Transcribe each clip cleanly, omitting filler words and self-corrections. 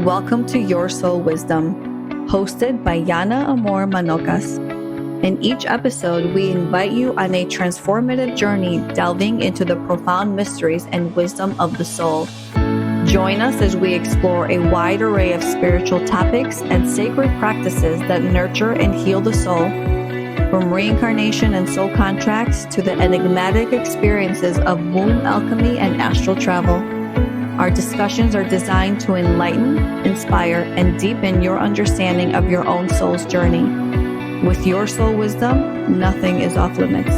Welcome to Your Soul Wisdom, hosted by Yana Amor Manocas. In each episode, we invite you on a transformative journey delving into the profound mysteries and wisdom of the soul. Join us as we explore a wide array of spiritual topics and sacred practices that nurture and heal the soul, from reincarnation and soul contracts to the enigmatic experiences of womb alchemy and astral travel. Our discussions are designed to enlighten, inspire, and deepen your understanding of your own soul's journey. With Your Soul Wisdom, nothing is off limits.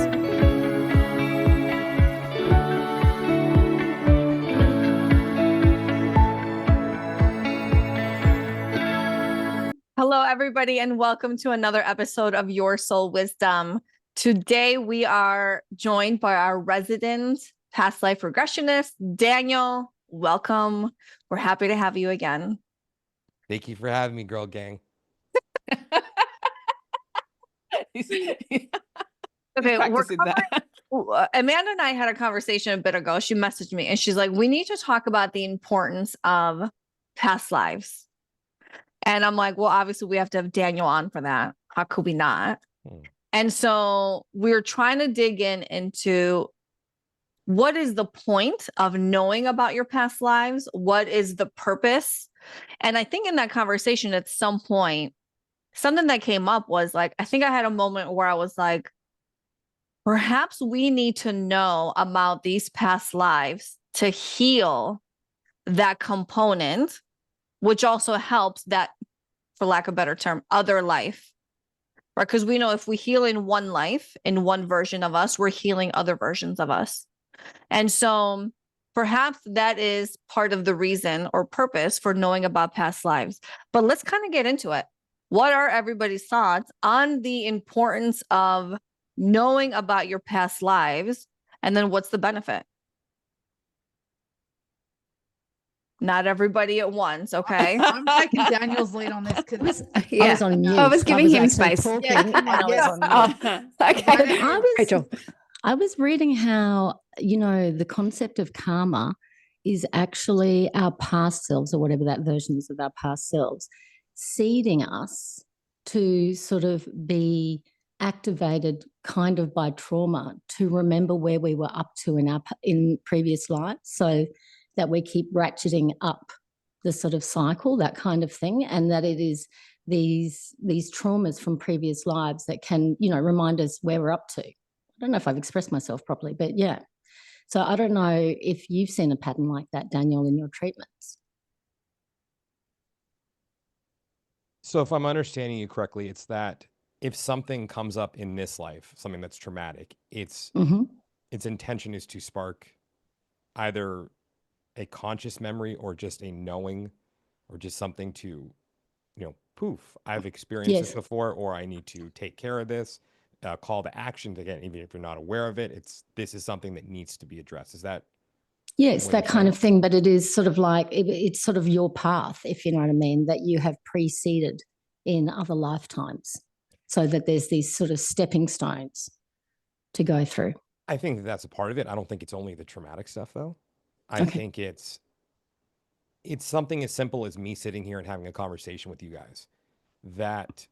Hello, everybody, and welcome to another episode of Your Soul Wisdom. Today, we are joined by our resident past life regressionist, Daniel. Welcome. We're happy to have you again. Thank you for having me, girl gang. Okay, Amanda and I had a conversation a bit ago. She messaged me and she's like, we need to talk about the importance of past lives. And I'm like, well, obviously we have to have Daniel on for that. How could we not? And so we're trying to dig into what is the point of knowing about your past lives? What is the purpose? And I think in that conversation at some point, something that came up was like, I think I had a moment where I was like, perhaps we need to know about these past lives to heal that component, which also helps that, for lack of a better term, other life, right? Because we know if we heal in one life, in one version of us, we're healing other versions of us. And so perhaps that is part of the reason or purpose for knowing about past lives. But let's kind of get into it. What are everybody's thoughts on the importance of knowing about your past lives? And then what's the benefit? Not everybody at once, okay? I'm taking Daniel's lead on this because I was on mute. I was giving him space. Talking, Yeah, and I was on mute. Okay. I was reading how, the concept of karma is actually our past selves, or whatever that version is of our past selves, seeding us to sort of be activated kind of by trauma to remember where we were up to in previous lives, so that we keep ratcheting up the sort of cycle, that kind of thing, and that it is these traumas from previous lives that can, remind us where we're up to. I don't know if I've expressed myself properly, but yeah. So I don't know if you've seen a pattern like that, Daniel, in your treatments. So if I'm understanding you correctly, it's that if something comes up in this life, something that's traumatic, its intention is to spark either a conscious memory or just a knowing or just something to, poof, I've experienced this before, or I need to take care of this. Call to action, again, even if you're not aware of it, this is something that needs to be addressed. Is that? Yes, that kind of thing, but it is sort of like, it's sort of your path, if you know what I mean, that you have preceded in other lifetimes, so that there's these sort of stepping stones to go through. I think that's a part of it. I don't think it's only the traumatic stuff, though. I think it's something as simple as me sitting here and having a conversation with you guys, that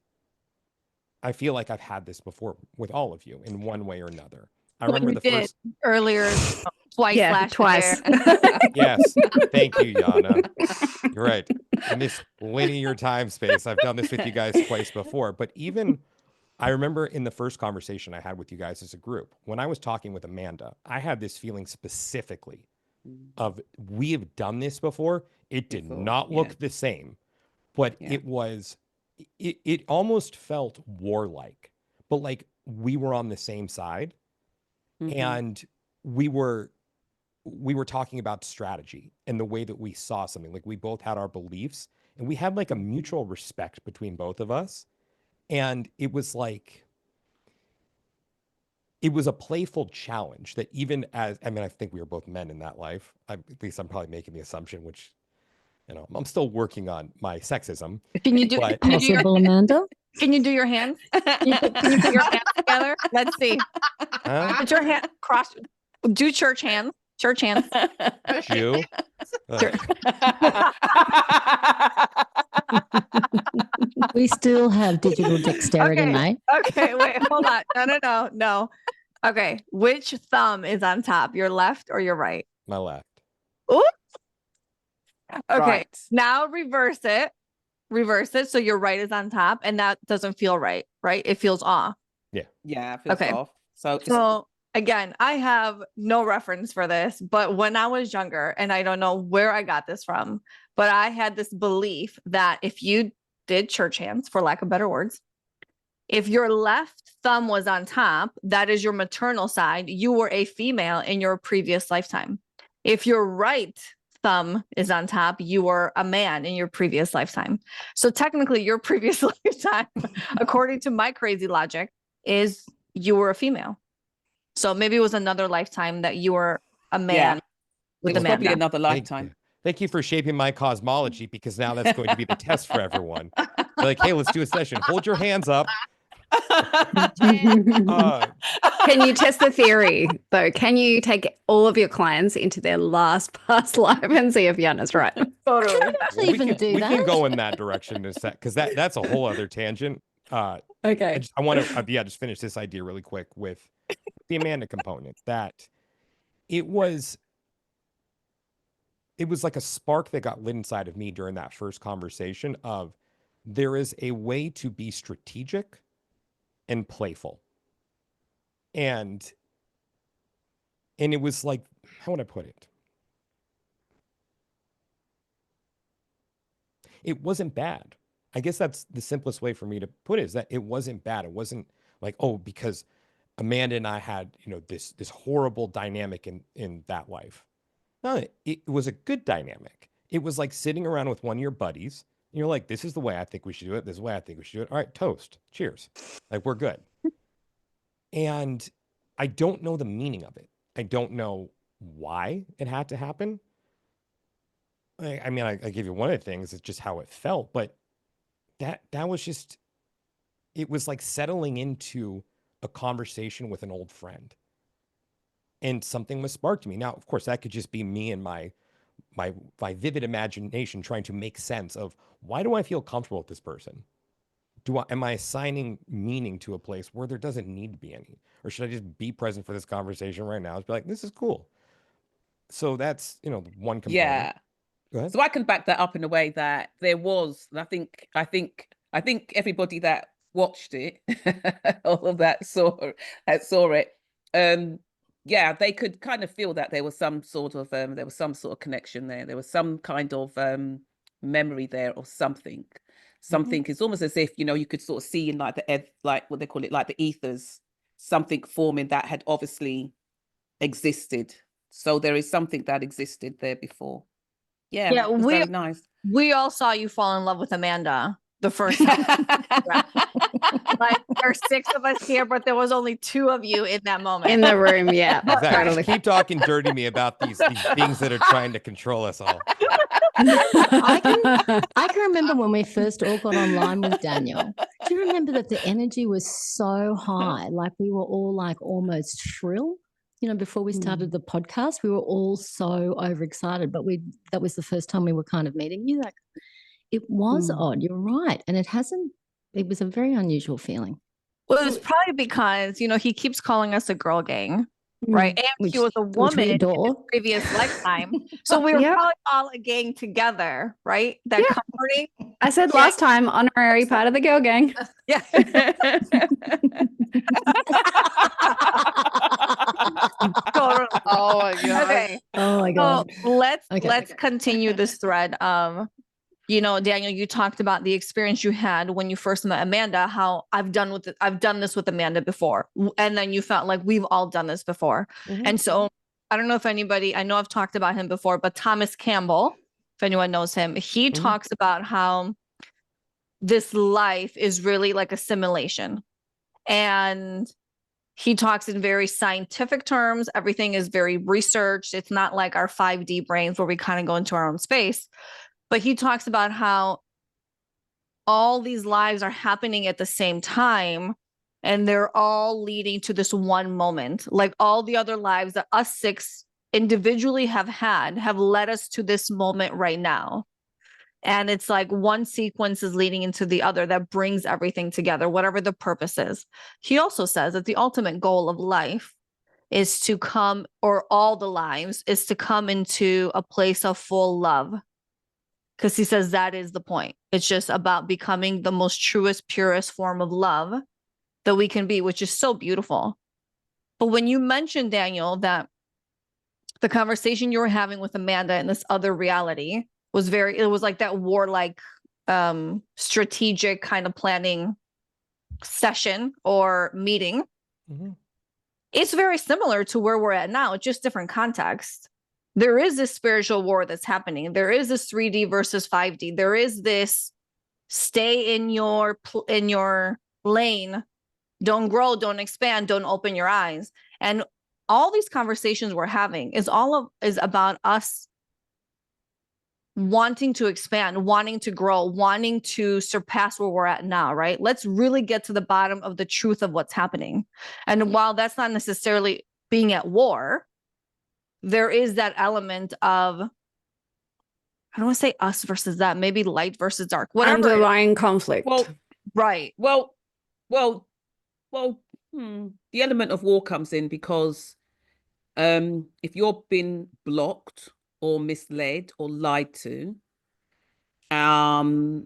I feel like I've had this before with all of you in one way or another. I remember the first earlier twice. Yes. Thank you, Yana. You're right. In this linear time space, I've done this with you guys twice before. But even I remember in the first conversation I had with you guys as a group, when I was talking with Amanda, I had this feeling specifically of, we have done this before. It did not look the same, but it almost felt warlike, but like we were on the same side, and we were talking about strategy and the way that we saw something. Like we both had our beliefs, and we had like a mutual respect between both of us. And it was like, it was a playful challenge that even as, I think we were both men in that life. At least I'm probably making the assumption, which, I'm still working on my sexism. Can you do Amanda? Can you do your hands? Can you put your hands together? Let's see. Put your hand cross. Do church hands. Church hands. Jew. We still have digital dexterity, Okay. mate. Okay, wait, hold on. No. Okay, which thumb is on top? Your left or your right? My left. Ooh. Okay, Right. now reverse it. Reverse it so your right is on top, and that doesn't feel right, right? It feels off. Yeah, it feels Okay. off. So, So again, I have no reference for this, but when I was younger, and I don't know where I got this from, but I had this belief that if you did church hands, for lack of better words, if your left thumb was on top, that is your maternal side. You were a female in your previous lifetime. If your right thumb is on top, you were a man in your previous lifetime. So technically, your previous lifetime, according to my crazy logic, is you were a female. So maybe it was another lifetime that you were a man it with was probably Amanda. another lifetime. Thank you for shaping my cosmology, because now that's going to be the test for everyone. They're like, hey, let's do a session. Hold your hands up. Can you test the theory though? Can you take all of your clients into their last past life and see if Yana's right? Totally. Actually, even do we that. can go in that direction in a sec, because that's a whole other tangent. Okay. I want to just finish this idea really quick with the Amanda component. That it was like a spark that got lit inside of me during that first conversation of there is a way to be strategic and playful. And it was like, how would I put it? It wasn't bad. I guess that's the simplest way for me to put it, is that it wasn't bad. It wasn't like, oh, because Amanda and I had, this horrible dynamic in that life. No, it was a good dynamic. It was like sitting around with one of your buddies, and you're like, this is the way I think we should do it. This is the way I think we should do it. All right, toast. Cheers. Like, we're good. And I don't know the meaning of it. I don't know why it had to happen. I mean, I give you one of the things, it's just how it felt, but that was just, it was like settling into a conversation with an old friend. And something was sparked to me. Now, of course, that could just be me and my vivid imagination trying to make sense of, why do I feel comfortable with this person? Am I assigning meaning to a place where there doesn't need to be any? Or should I just be present for this conversation right now? It's be like, this is cool. So that's, one component. Yeah. Go ahead. So I can back that up in a way that there was, and I think everybody that watched it, all of that saw it, yeah, they could kind of feel that there was some sort of connection there. There was some kind of memory there, or something. Something is almost as if, you could sort of see in like like what they call it, like the ethers, something forming that had obviously existed. So there is something that existed there before. Yeah, it was very nice. We all saw you fall in love with Amanda the first time. Like, there's 6 of us here, but there was only 2 of you in that moment. In the room, yeah. Exactly. Totally. Keep talking dirty to me about these beings that are trying to control us all. I can remember when we first all got online with Daniel. Do you remember that the energy was so high? Like, we were all like almost shrill. Before we started the podcast, we were all so overexcited, but that was the first time we were kind of meeting you. Like, it was odd. You're right. And it was a very unusual feeling. Well, it's probably because, he keeps calling us a girl gang, right? And she was a Which we woman in adore. his previous lifetime. So we were probably all a gang together, right? That comforting. I said last time, honorary part of the girl gang. Yeah. Totally. Oh my god. Okay. Oh my God. So let's continue this thread. Daniel, you talked about the experience you had when you first met Amanda, how I've done this with Amanda before. And then you felt like we've all done this before. And so I don't know if anybody, I know I've talked about him before, but Thomas Campbell, if anyone knows him, he talks about how this life is really like a simulation. And he talks in very scientific terms. Everything is very researched. It's not like our 5D brains where we kind of go into our own space. But he talks about how all these lives are happening at the same time, and they're all leading to this one moment. Like, all the other lives that us 6 individually have led us to this moment right now. And it's like one sequence is leading into the other that brings everything together, whatever the purpose is. He also says that the ultimate goal of life is to come, or all the lives, is to come into a place of full love. Because he says that is the point. It's just about becoming the most truest, purest form of love that we can be, which is so beautiful. But when you mentioned, Daniel, that the conversation you were having with Amanda in this other reality was it was like that warlike, strategic kind of planning session or meeting. Mm-hmm. It's very similar to where we're at now, just different context. There is this spiritual war that's happening. There is this 3D versus 5D. There is this stay in your lane, don't grow, don't expand, don't open your eyes. And all these conversations we're having is about us wanting to expand, wanting to grow, wanting to surpass where we're at now, right? Let's really get to the bottom of the truth of what's happening. And while that's not necessarily being at war, there is that element of, I don't want to say us versus that, maybe light versus dark, whatever. Underlying conflict. Well, Right. Well, the element of war comes in because if you're been blocked or misled or lied to, then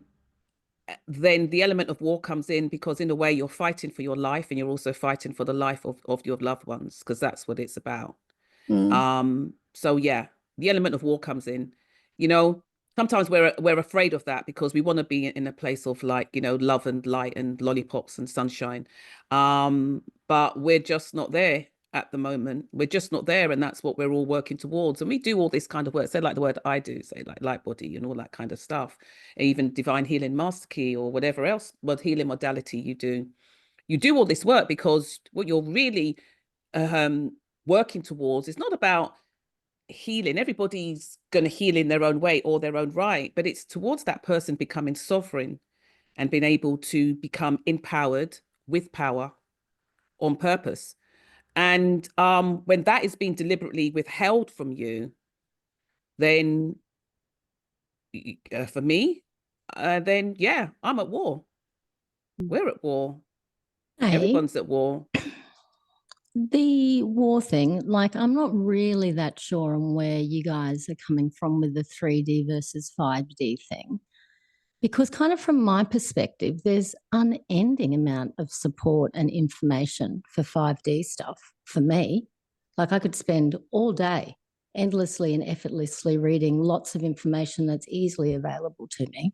the element of war comes in because in a way you're fighting for your life and you're also fighting for the life of your loved ones, because that's what it's about. So yeah, the element of war comes in. You know, sometimes we're afraid of that because we want to be in a place of, like, you know, love and light and lollipops and sunshine. But we're just not there at the moment. We're just not there, and that's what we're all working towards. And we do all this kind of work, say like the word I do, say like Lightbody and all that kind of stuff, even Divine Healing Master Key or whatever else, what healing modality you do. You do all this work because what you're really working towards is not about healing. Everybody's going to heal in their own way or their own right, but it's towards that person becoming sovereign and being able to become empowered with power on purpose. And when that is being deliberately withheld from you, then for me, then yeah, I'm at war. We're at war. Hey, Everyone's at war. the war thing, like, I'm not really that sure on where you guys are coming from with the 3D versus 5D thing. Because kind of from my perspective, there's unending amount of support and information for 5D stuff for me. Like, I could spend all day endlessly and effortlessly reading lots of information that's easily available to me.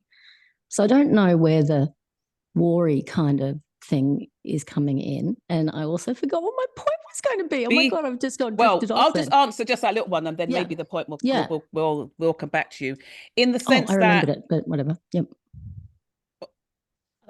So I don't know where the war-y kind of thing is coming in. And I also forgot what my point was going to be. Oh my God, I've just got drifted off. I'll just answer just that little one, and then maybe the point will come back to you. In the sense I remembered it, but whatever. Yep.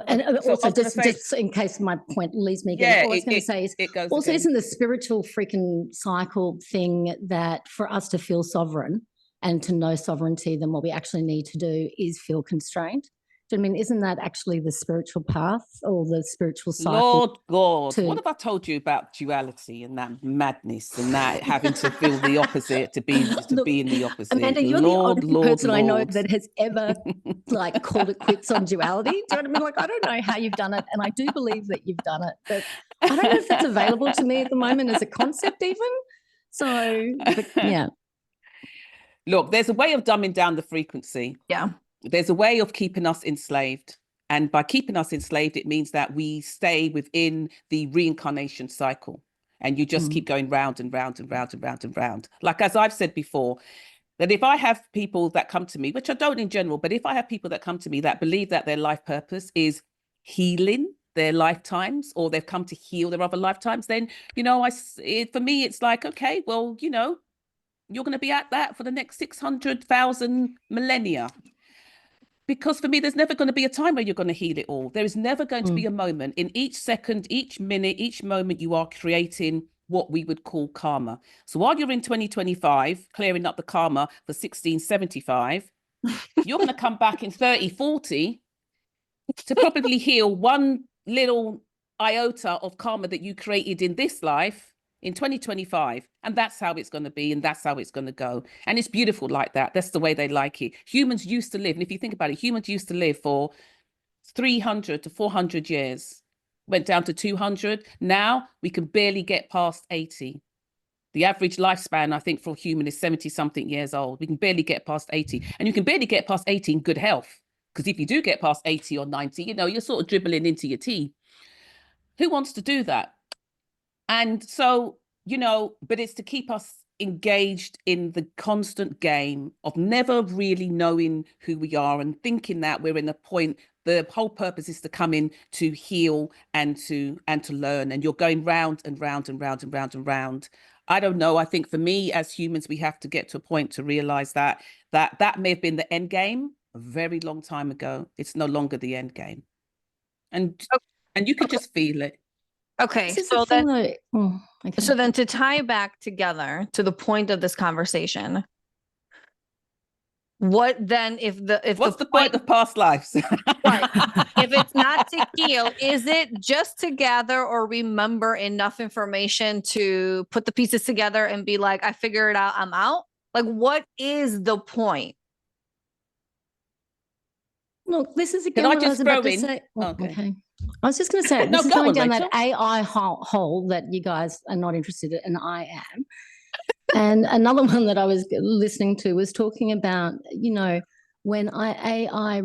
And So also, just in case my point leaves me again, all I was going to say is, also, isn't the spiritual freaking cycle thing that for us to feel sovereign and to know sovereignty, then what we actually need to do is feel constrained? Do you know what I mean? Isn't that actually the spiritual path or the spiritual cycle? Lord God, what have I told you about duality and that madness and that having to feel the opposite to be in the opposite? Amanda, you're the only person I know that has ever like called it quits on duality. Do you know what I mean? Like, I don't know how you've done it, and I do believe that you've done it, but I don't know if that's available to me at the moment as a concept even. So, but, yeah. Look, there's a way of dumbing down the frequency. Yeah. There's a way of keeping us enslaved. And by keeping us enslaved, it means that we stay within the reincarnation cycle. And you just keep going round and round and round and round and round. Like, as I've said before, that if I have people that come to me, which I don't in general, but if I have people that come to me that believe that their life purpose is healing their lifetimes, or they've come to heal their other lifetimes, then, you know, for me, it's like, okay, well, you know, you're going to be at that for the next 600,000 millennia. Because for me, there's never going to be a time where you're going to heal it all. There is never going to be a moment. In each second, each minute, each moment, you are creating what we would call karma. So while you're in 2025, clearing up the karma for 1675, you're going to come back in 3040 to probably heal one little iota of karma that you created in this life in 2025, and that's how it's going to be, and that's how it's going to go. And it's beautiful like that. That's the way they like it. Humans used to live, and if you think about it, humans used to live for 300 to 400 years, went down to 200. Now we can barely get past 80. The average lifespan, I think, for a human is 70 something years old. We can barely get past 80, and you can barely get past 80 in good health. Because if you do get past 80 or 90, you know, you're sort of dribbling into your tea. Who wants to do that? And so, you know, but it's to keep us engaged in the constant game of never really knowing who we are and thinking that we're in a point. The whole purpose is to come in to heal and to learn. And you're going round and round and round and round and round. I don't know. I think for me, as humans, we have to get to a point to realize that may have been the end game a very long time ago. It's no longer the end game. And you can just feel it. Okay. This is So the thing then, though. Oh, okay. so then to tie back together to the point of this conversation, what then What's the point of past lives? Right. If it's not to heal, is it just to gather or remember enough information to put the pieces together and be like, I figure it out, I'm out? Like, what is the point? Look, this is again I what I just was about throw to in? say. Oh, Okay. okay. I was just going to say, No, this is go going on, down Rachel. that AI hole that you guys are not interested in, and I am. And another one that I was listening to was talking about, you know, when AI,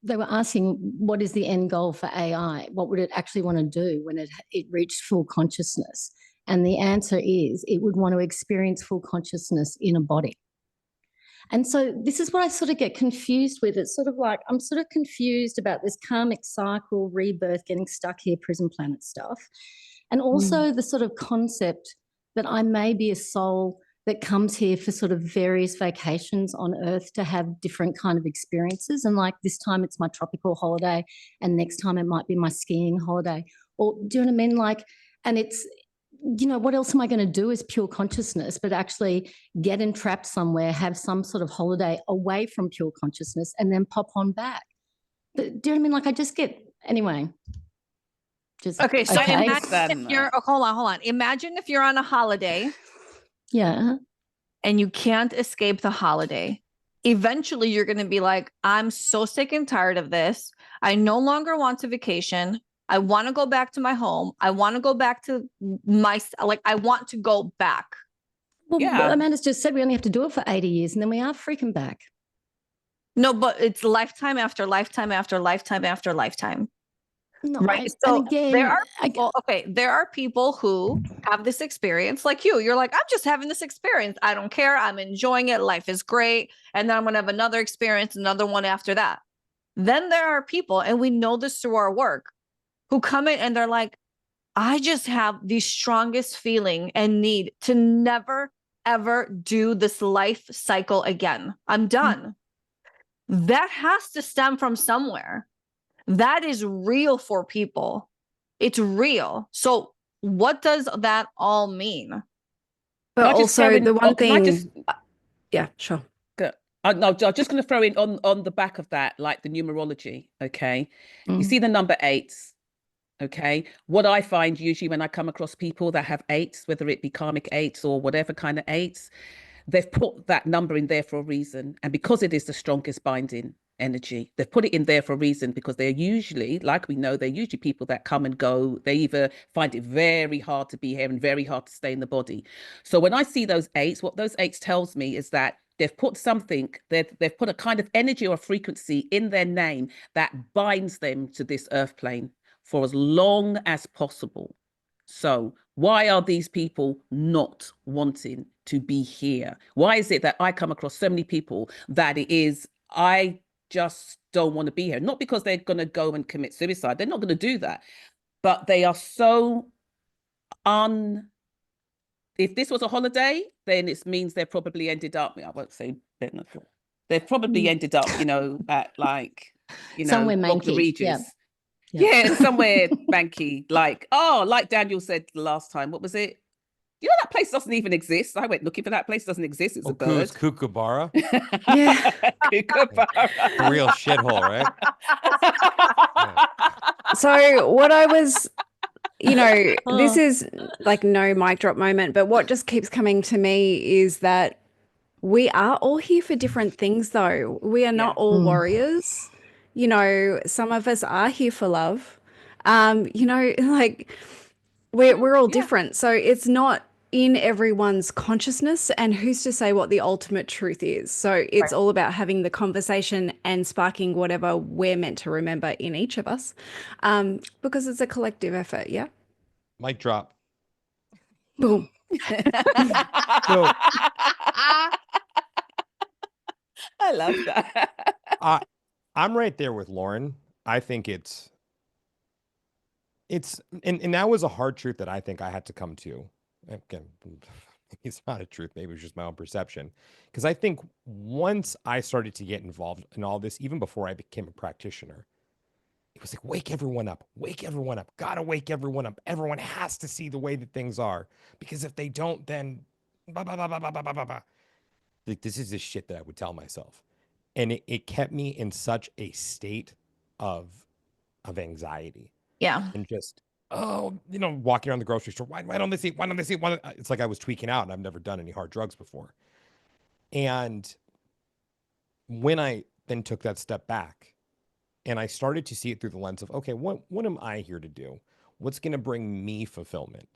they were asking, what is the end goal for AI? What would it actually want to do when it reached full consciousness? And the answer is it would want to experience full consciousness in a body. And so this is what I sort of get confused with. It's sort of like I'm sort of confused about this karmic cycle, rebirth, getting stuck here, prison planet stuff. And also the sort of concept that I may be a soul that comes here for sort of various vacations on Earth to have different kind of experiences. And like this time it's my tropical holiday, and next time it might be my skiing holiday. Or do you know what I mean? Like, and it's, you know, what else am I going to do as pure consciousness, but actually get entrapped somewhere, have some sort of holiday away from pure consciousness and then pop on back? But do you know what I mean? Like I just get, anyway. Just, Okay, so okay. imagine if you're, hold on. Imagine if you're on a holiday. Yeah. And you can't escape the holiday. Eventually, you're going to be like, I'm so sick and tired of this. I no longer want to vacation. I want to go back to my home. I want to go back to I want to go back. Well, Yeah. Amanda's just said we only have to do it for 80 years and then we are freaking back. No, but it's lifetime after lifetime after lifetime after lifetime. No, Right. So and again, there are people who have this experience like you. You're like, I'm just having this experience. I don't care. I'm enjoying it. Life is great. And then I'm going to have another experience, another one after that. Then there are people, and we know this through our work, who come in and they're like, I just have the strongest feeling and need to never, ever do this life cycle again. I'm done. That has to stem from somewhere. That is real for people. It's real. So what does that all mean? But also the one thing, yeah, sure. No, I'm just going to throw in on the back of that, like the numerology. Okay. You see the number 8s. Okay. What I find usually when I come across people that have 8s, whether it be karmic 8s or whatever kind of 8s, they've put that number in there for a reason. And because it is the strongest binding energy, they've put it in there for a reason, because they're usually, like we know, they're usually people that come and go. They either find it very hard to be here and very hard to stay in the body. So when I see those 8s, what those 8s tells me is that they've put something, they've put a kind of energy or frequency in their name that binds them to this earth plane for as long as possible. So why are these people not wanting to be here? Why is it that I come across so many people that it is, I just don't want to be here? Not because they're going to go and commit suicide. They're not going to do that. But they are so if this was a holiday, then it means they probably ended up, I won't say, they've probably ended up, you know, at like, you know, somewhere Bog the manky. Regis. Yeah. Yeah, somewhere manky. Like, like Daniel said the last time, what was it? You know, that place doesn't even exist. I went looking for that place, doesn't exist. It's a bird. Kookaburra. Yeah. Kookaburra. The real shithole, right? So what I was you know, this Oh. is like no mic drop moment, but what just keeps coming to me is that we are all here for different things, though. We are not all warriors. You know, some of us are here for love. You know, like we're all different. So it's not in everyone's consciousness, and who's to say what the ultimate truth is. So it's all about having the conversation and sparking whatever we're meant to remember in each of us, because it's a collective effort. Yeah. Mic drop. Boom. So I love that. I'm right there with Lauren. I think it's and that was a hard truth that I think I had to come to. Again, it's not a truth, maybe it's just my own perception. Because I think once I started to get involved in all this, even before I became a practitioner, it was like, wake everyone up, gotta wake everyone up. Everyone has to see the way that things are. Because if they don't, then blah, blah, blah, blah, blah, blah, blah, blah. Like, this is the shit that I would tell myself. And it kept me in such a state of anxiety. Yeah. And just, walking around the grocery store. Why don't they see? Why don't they see? It's like I was tweaking out, and I've never done any hard drugs before. And when I then took that step back and I started to see it through the lens of, okay, what am I here to do? What's going to bring me fulfillment?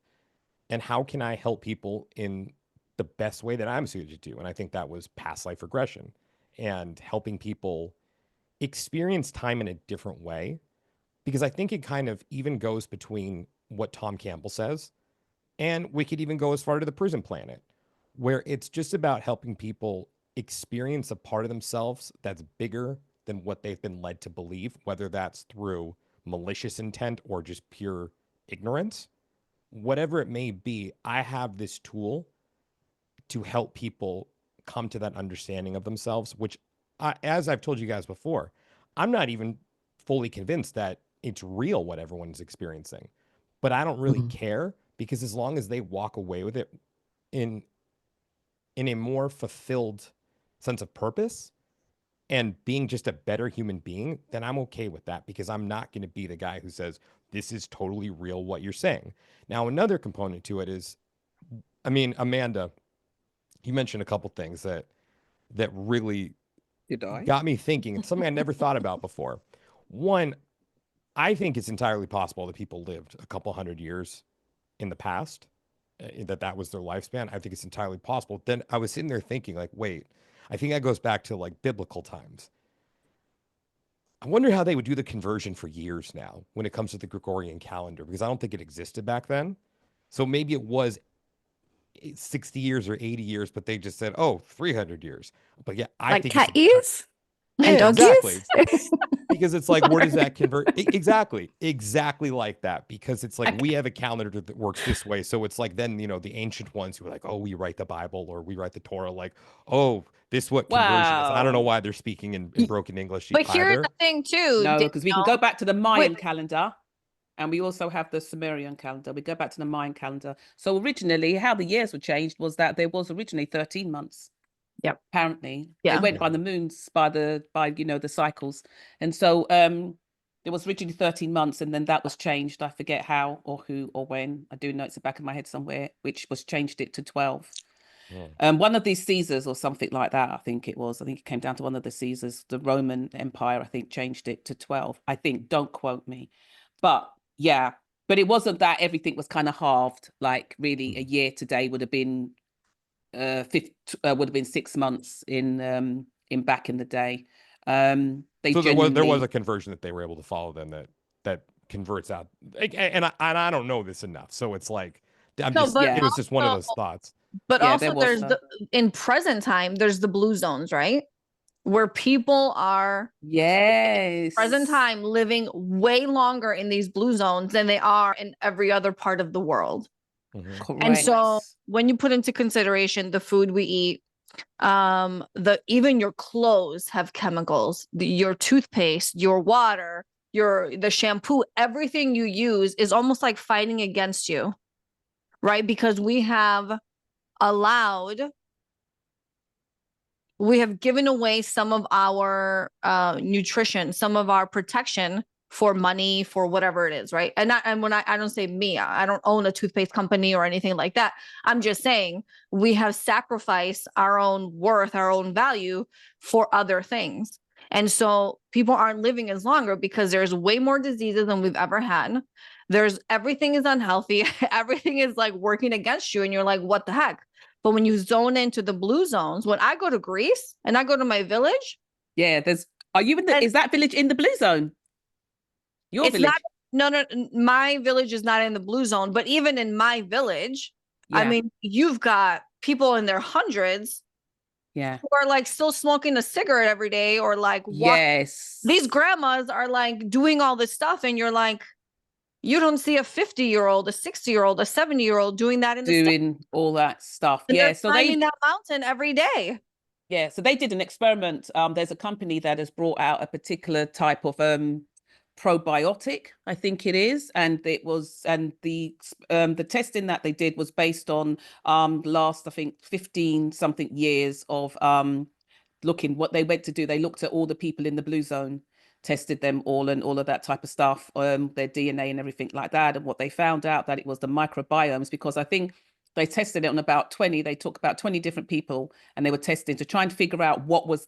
And how can I help people in the best way that I'm suited to? And I think that was past life regression and helping people experience time in a different way. Because I think it kind of even goes between what Tom Campbell says, and we could even go as far to the Prison Planet, where it's just about helping people experience a part of themselves that's bigger than what they've been led to believe, whether that's through malicious intent or just pure ignorance. Whatever it may be, I have this tool to help people come to that understanding of themselves, which, as I've told you guys before, I'm not even fully convinced that it's real what everyone's experiencing, but I don't really care, because as long as they walk away with it in a more fulfilled sense of purpose and being just a better human being, then I'm okay with that, because I'm not going to be the guy who says, this is totally real what you're saying. Now, another component to it is, I mean, Amanda, you mentioned a couple things that really Did I? got me thinking. It's something I never thought about before. One, I think it's entirely possible that people lived a couple hundred years in the past, that was their lifespan. I think it's entirely possible. Then I was sitting there thinking, like, wait, I think that goes back to like biblical times. I wonder how they would do the conversion for years now when it comes to the Gregorian calendar, because I don't think it existed back then. So maybe it was 60 years or 80 years, but they just said, oh, 300 years. But yeah, I Like think cat it's ears and yeah, dog exactly. ears. Because it's like, where does that convert? Exactly like that. Because it's like, we have a calendar that works this way. So it's like, then, the ancient ones who are like, oh, we write the Bible or we write the Torah, like, oh, this what conversion is. I don't know Wow. why they're speaking in broken English But here's either. the thing too. No, because we can go back to the Mayan Wait. calendar, and we also have the Sumerian calendar. We go back to the Mayan calendar. So originally, how the years were changed was that there was originally 13 months. Yep. Apparently, Yeah. they went by the moons, by the cycles, and so there was originally 13 months, and then that was changed. I forget how or who or when. I do know it's the back of my head somewhere, which was changed it to 12. One of these Caesars or something like that, I think it was. I think it came down to one of the Caesars. The Roman Empire, I think, changed it to 12. I think. Don't quote me, but yeah. But it wasn't that everything was kind of halved. Like really, a year today would have been would have been 6 months in back in the day. They So there genuinely was a conversion that they were able to follow then that converts out. And I don't know this enough. So it's like, No, but Yeah. it was just one of also- those thoughts. But Yeah, also there was there's some. in present time, there's the blue zones, right? Where people are Yes. present time living way longer in these blue zones than they are in every other part of the world. Mhm. And so Correct. when you put into consideration the food we eat, even your clothes have chemicals, your toothpaste, your water, the shampoo, everything you use is almost like fighting against you, right? Because we have given away some of our nutrition, some of our protection for money, for whatever it is, right? And when I don't say me, I don't own a toothpaste company or anything like that. I'm just saying we have sacrificed our own worth, our own value for other things. And so people aren't living as longer because there's way more diseases than we've ever had. Everything is unhealthy. Everything is like working against you. And you're like, what the heck? But when you zone into the blue zones, when I go to Greece and I go to my village. Yeah, are you in the, is that village in the blue zone? Your It's village? not, no, my village is not in the blue zone, but even in my village, I mean, you've got people in their hundreds who are like still smoking a cigarette every day, or like, these grandmas are like doing all this stuff. And you're like, you don't see a 50-year-old, a 60-year-old, a 70-year-old doing that in the doing all that stuff. And Yeah. they're So climbing that mountain every day. Yeah. So they did an experiment. There's a company that has brought out a particular type of probiotic, I think it is, and the testing that they did was based on last, I think, 15 something years of looking. What they went to do, they looked at all the people in the blue zone, tested them all and all of that type of stuff, their DNA and everything like that. And what they found out that it was the microbiomes, because I think they tested it on about 20. They took about 20 different people and they were testing to try and figure out what was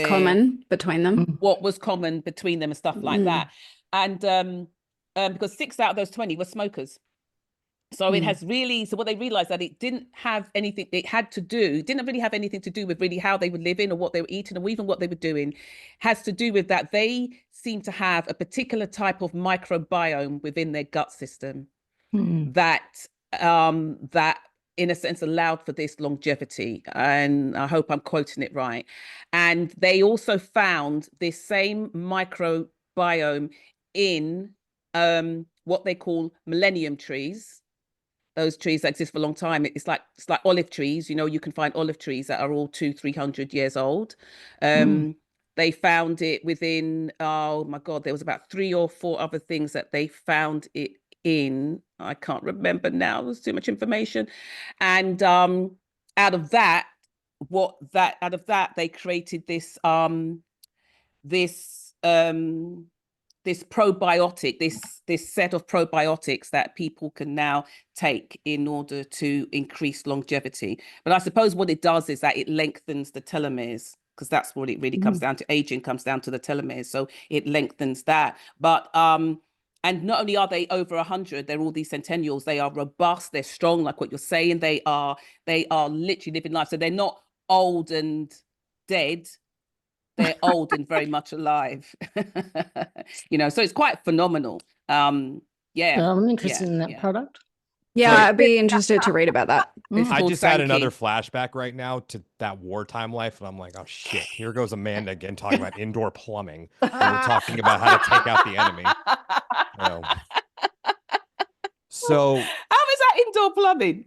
common between them, and stuff like that. And because 6 out of those 20 were smokers. So it has really, so what they realized that it didn't have anything, didn't really have anything to do with really how they were living or what they were eating or even what they were doing. Has to do with that they seem to have a particular type of microbiome within their gut system that in a sense allowed for this longevity. And I hope I'm quoting it right. And they also found this same microbiome in what they call millennium trees. Those trees that exist for a long time. It's like olive trees. You know, you can find olive trees that are all 200-300 years old. They found it within, oh my God, there was about 3 or 4 other things that they found it in. I can't remember now. There's too much information. And out of that, they created this probiotic, this set of probiotics that people can now take in order to increase longevity. But I suppose what it does is that it lengthens the telomeres, because that's what it really comes down to. Aging comes down to the telomeres, so it lengthens that. But and not only are they over 100, they're all these centennials. They are robust, they're strong, like what you're saying. They are literally living life. So they're not old and dead. They're old and very much alive. You know, so it's quite phenomenal. I'm interested in that product. Yeah, I'd be interested to read about that. I just had another flashback right now to that wartime life, and I'm like, oh shit, here goes Amanda again talking about indoor plumbing. And we're talking about how to take out the enemy. So how is that indoor plumbing?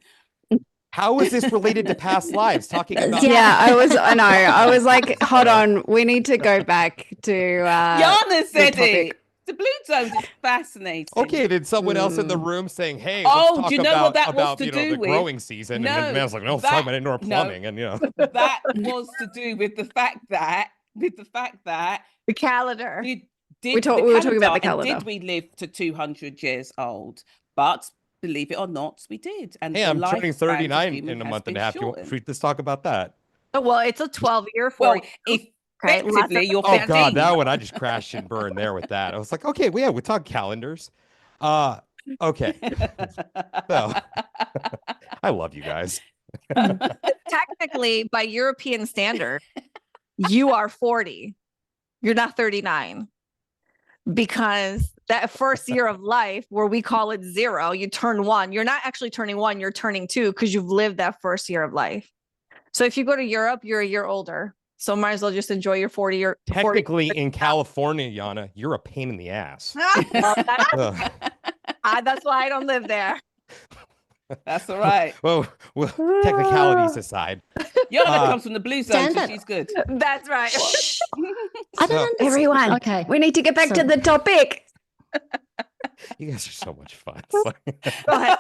How is this related to past lives? Talking about I was like, hold on, we need to go back to Yana said it. The blue zones is fascinating. Okay, did someone else in the room saying, "Hey, oh, let's talk do you know about, what that about was to do the with? growing season?" No, and then the man's like, "No, let's talk about indoor plumbing." And that was to do with the fact that the calendar. We were talking about the calendar. Did we live to 200 years old? But believe it or not, we did. And hey, I'm turning 39 in a month and a half. Let's talk about that. Well, it's a 12-year for effectively, you're 15. Oh God, that one I just crashed and burned there with that. I was like, okay, well, yeah, we talk calendars. Okay. So I love you guys. Technically, by European standard, you are 40. You're not 39. Because that first year of life, where we call it 0, you turn 1. You're not actually turning 1, you're turning 2, because you've lived that first year of life. So if you go to Europe, you're a year older. So might as well just enjoy your 40 year. Technically, in California, Yana, you're a pain in the ass. That's why I don't live there. That's all right. Well, technicalities aside. Yana comes from the blue zone, so she's good. That's right. I don't understand. Everyone, okay, we need to get back to the topic. You guys are so much fun. Go ahead.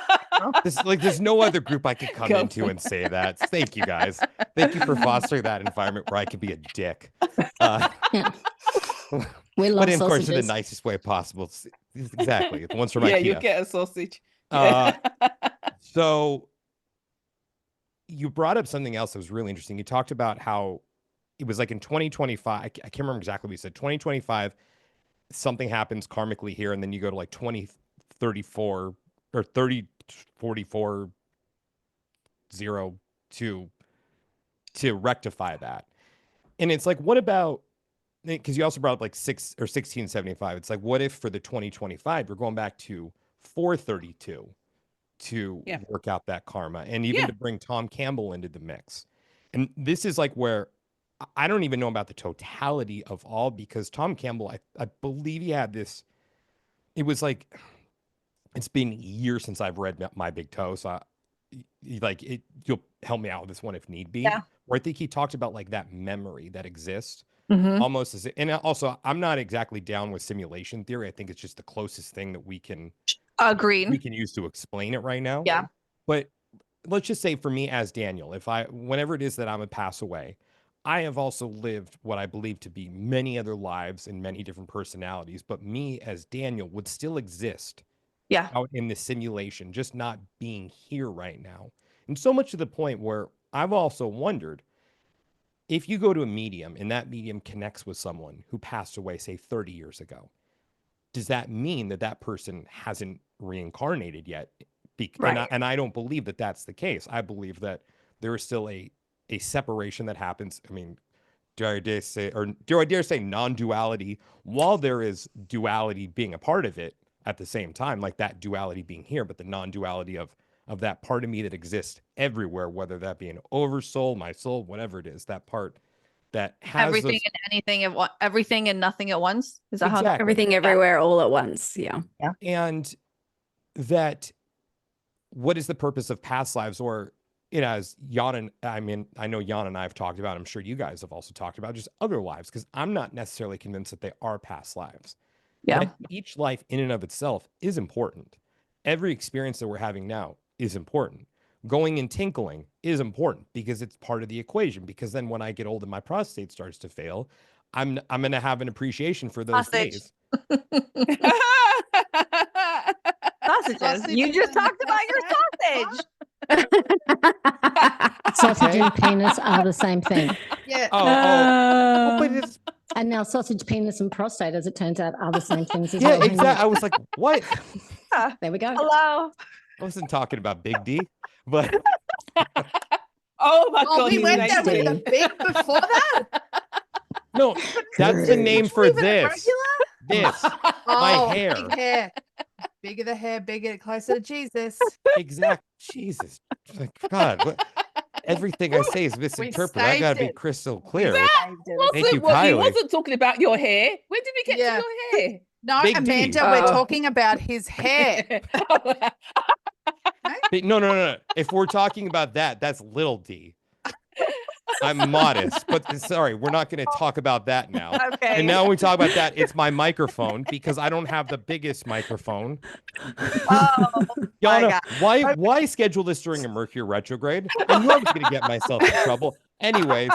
There's no other group I could come into and say that. Thank you, guys. Thank you for fostering that environment where I can be a dick. We love But of course, in the sausages. nicest way possible. Exactly. The ones from Yeah, IKEA. you get a sausage. Uh, So you brought up something else that was really interesting. You talked about how it was like in 2025. I can't remember exactly what you said. 2025, something happens karmically here, and then you go to like 2034 or 3044 to rectify that. And it's like, what about, because you also brought up like 1675. It's like, what if for the 2025 you're going back to 432 to Yeah. work out that karma, and even Yeah. to bring Tom Campbell into the mix? And this is like where I don't even know about the totality of all, because Tom Campbell, I believe he had this, it was like, it's been years since I've read My Big Toe, so you'll help me out with this one if need be. Yeah. Where I think he talked about like that memory that exists Mhm. almost as, and also I'm not exactly down with simulation theory. I think it's just the closest thing that we can Agreed. use to explain it right now. Yeah. But let's just say for me as Daniel, whenever it is that I'm gonna pass away, I have also lived what I believe to be many other lives and many different personalities, but me as Daniel would still exist Yeah. out in the simulation, just not being here right now. And so much to the point where I've also wondered, if you go to a medium and that medium connects with someone who passed away, say 30 years ago, does that mean that that person hasn't reincarnated yet? Right. And I don't believe that that's the case. I believe that there is still a separation that happens. I mean, do I dare say non-duality, while there is duality being a part of it at the same time, like that duality being here, but the non-duality of that part of me that exists everywhere, whether that be an oversoul, my soul, whatever it is, that part that has Everything those, and anything at everything and nothing at once. Is that how? Exactly. Everything everywhere all at once. Yeah. and that, what is the purpose of past lives? Or, as Jan and I know Jan and I have talked about, I'm sure you guys have also talked about just other lives, because I'm not necessarily convinced that they are past lives. Yeah. But each life in and of itself is important. Every experience that we're having now is important. Going and tinkling is important because it's part of the equation. Because then when I get old and my prostate starts to fail, I'm going to have an appreciation for those Sausage. days. Sausages. Sausage You just in the talked about your sausage. sausage. Sausage Okay. and penis are the same thing. Yeah. Oh, but it's, And now sausage, penis, and prostate, as it turns out, are the same things as yeah, well. exactly. I was like, what? There we go. Hello. I wasn't talking about Big D, but Oh my Oh, god, we he's went there amazing. with the big before that. no, that's the Good. name for Even a this. regular? This. Oh, hair. big hair. Bigger the hair, bigger, closer to Jesus. Exact. Jesus. Like, God, everything I say is misinterpreted. I saved gotta be it. crystal clear. Saved it. Thank you, He Kylie. wasn't talking about your hair. When did we get Yeah. to your hair? No, Big D. Amanda, we're Oh. talking about his hair. No. If we're talking about that, that's little D. I'm modest, but sorry, we're not going to talk about that now. Okay. And now when we talk about that, it's my microphone, because I don't have the biggest microphone. Oh, my Yana, God. why schedule this during a Mercury retrograde? I knew I was going to get myself in trouble. Anyways,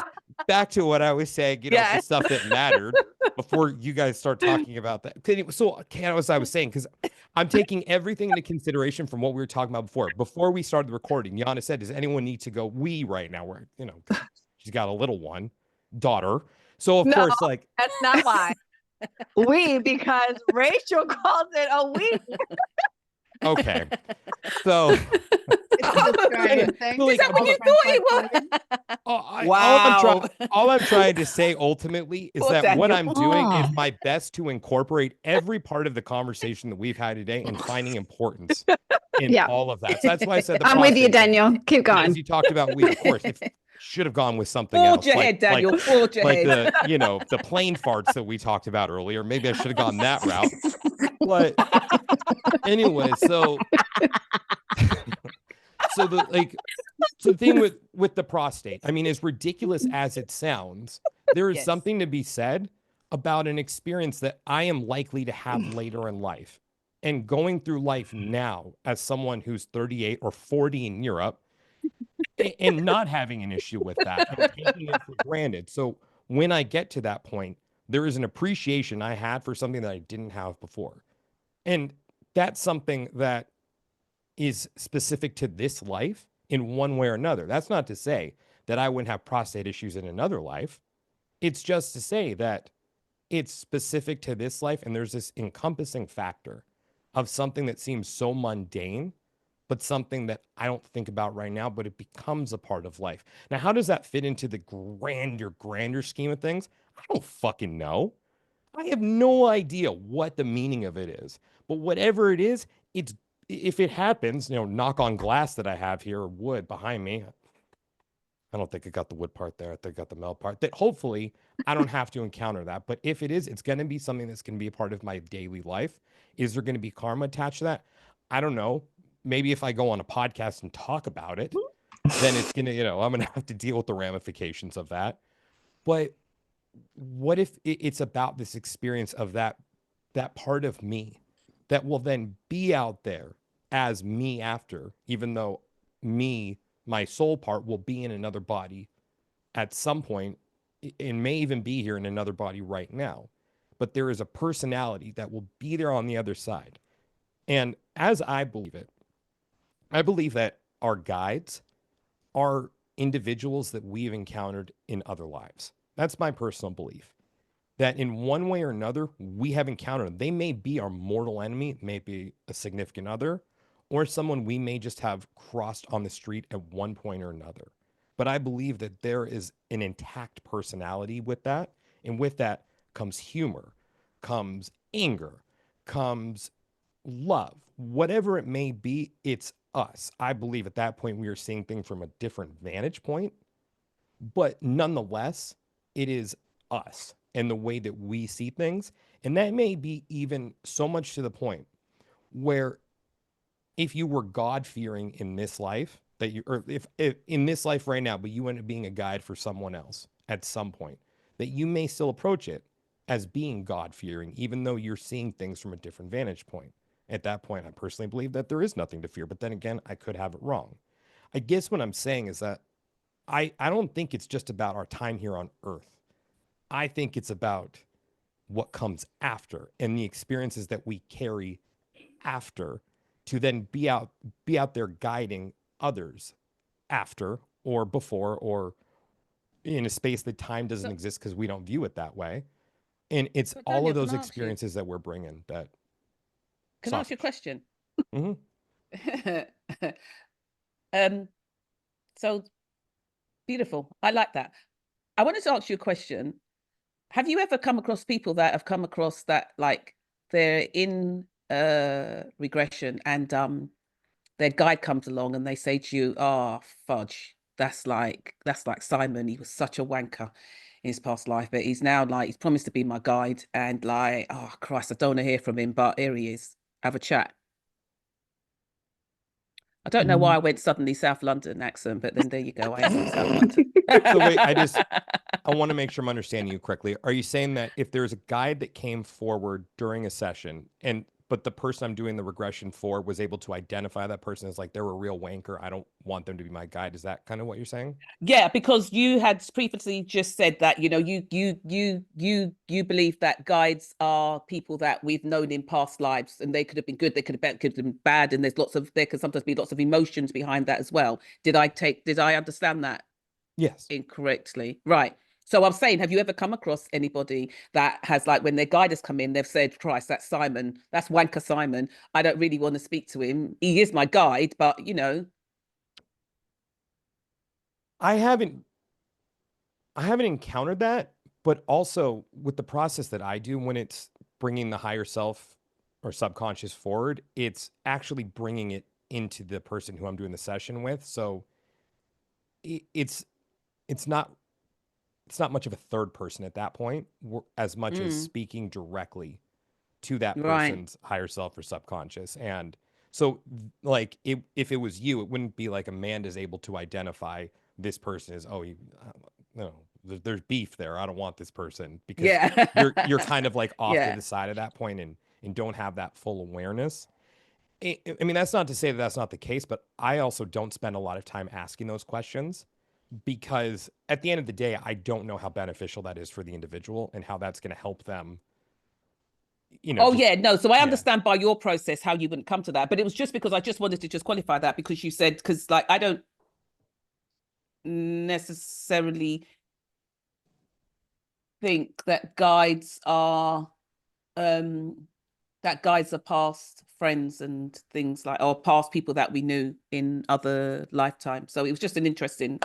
back to what I was saying, the Yes. stuff that mattered before you guys start talking about that. So, as I was saying, because I'm taking everything into consideration from what we were talking about before. Before we started the recording, Yana said, does anyone need to go wee right now? Where, she's got a little one, daughter. So, of No. course, like, That's not why. Because Rachel calls it a week. okay. So, It's an Australian thing. Is that what you thought it was? all I'm trying to say ultimately is Poor that what Daniel. I'm doing is Oh. my best to incorporate every part of the conversation that we've had today and finding importance in Yeah. all of that. So that's why I said the I'm with you, prostate thing. Daniel. Keep And As going. you talked about, we of course should have gone with something Forge else, your head, Daniel. Forge your like head. the plane farts that we talked about earlier. Maybe I should have gone that route. But anyway, so the thing with the prostate, I mean, as ridiculous as it sounds, there is Yes. something to be said about an experience that I am likely to have later in life. And going through life now as someone who's 38 or 40 in Europe and not having an issue with that and taking it for granted. So when I get to that point, there is an appreciation I had for something that I didn't have before. And that's something that is specific to this life in one way or another. That's not to say that I wouldn't have prostate issues in another life. It's just to say that it's specific to this life, and there's this encompassing factor of something that seems so mundane, but something that I don't think about right now, but it becomes a part of life. Now, how does that fit into the grander scheme of things? I don't fucking know. I have no idea what the meaning of it is. But whatever it is, it's if it happens, knock on glass that I have here, or wood behind me. I don't think I got the wood part there. I think I got the metal part. That hopefully I don't have to encounter that. But if it is, it's going to be something that's going to be a part of my daily life. Is there going to be karma attached to that? I don't know. Maybe if I go on a podcast and talk about it, then it's going to, I'm going to have to deal with the ramifications of that. But what if it's about this experience of that part of me that will then be out there as me after, even though my soul part will be in another body at some point and may even be here in another body right now. But there is a personality that will be there on the other side. And as I believe it, I believe that our guides are individuals that we've encountered in other lives. That's my personal belief. That in one way or another, we have encountered them. They may be our mortal enemy, may be a significant other, or someone we may just have crossed on the street at one point or another. But I believe that there is an intact personality with that. And with that comes humor, comes anger, comes love. Whatever it may be, it's us. I believe at that point we are seeing things from a different vantage point. But nonetheless, it is us and the way that we see things. And that may be even so much to the point where if you were God-fearing in this life, or if in this life right now, but you end up being a guide for someone else at some point, that you may still approach it as being God-fearing, even though you're seeing things from a different vantage point. At that point, I personally believe that there is nothing to fear. But then again, I could have it wrong. I guess what I'm saying is that I don't think it's just about our time here on Earth. I think it's about what comes after and the experiences that we carry after to then be out there guiding others after or before or in a space that time doesn't exist because we don't view it that way. And it's But all Daniel, of those can I ask you- experiences that we're bringing that. Can I ask you a question? Mhm. So beautiful. I like that. I wanted to ask you a question. Have you ever come across people that have come across that, like, they're in regression and their guide comes along and they say to you, "Oh, fudge, that's like Simon. He was such a wanker in his past life, but he's now like he's promised to be my guide, and like, oh Christ, I don't want to hear from him, but here he is. Have a chat." I don't know why I went suddenly South London accent, but then there you go. I am from South London. So wait, I want to make sure I'm understanding you correctly. Are you saying that if there's a guide that came forward during a session but the person I'm doing the regression for was able to identify that person as like they're a real wanker, I don't want them to be my guide. Is that kind of what you're saying? Yeah, because you had previously just said that, you believe that guides are people that we've known in past lives, and they could have been good, they could have been bad, and there can sometimes be lots of emotions behind that as well. Did I understand that Yes. incorrectly? Right. So I'm saying, have you ever come across anybody that has, like, when their guide has come in, they've said, Christ, that's Simon, that's wanker Simon. I don't really want to speak to him. He is my guide, but I haven't encountered that, but also with the process that I do when it's bringing the higher self or subconscious forward, it's actually bringing into the person who I'm doing the session with. So it's not much of a third person at that point, as much as speaking directly to that Right. person's higher self or subconscious. And so, like, if it was you, it wouldn't be like Amanda's able to identify this person as, no, there's beef there. I don't want this person, because you're kind of like off to the side at that point and don't have that full awareness. I mean, that's not to say that that's not the case, but I also don't spend a lot of time asking those questions because at the end of the day, I don't know how beneficial that is for the individual and how that's going to help them. Oh, just- yeah, no. So I yeah. understand by your process how you wouldn't come to that, but it was just because I just wanted to just qualify that, because you said, because like I don't necessarily think that guides are past friends and things like, or past people that we knew in other lifetimes. So it was just an interesting.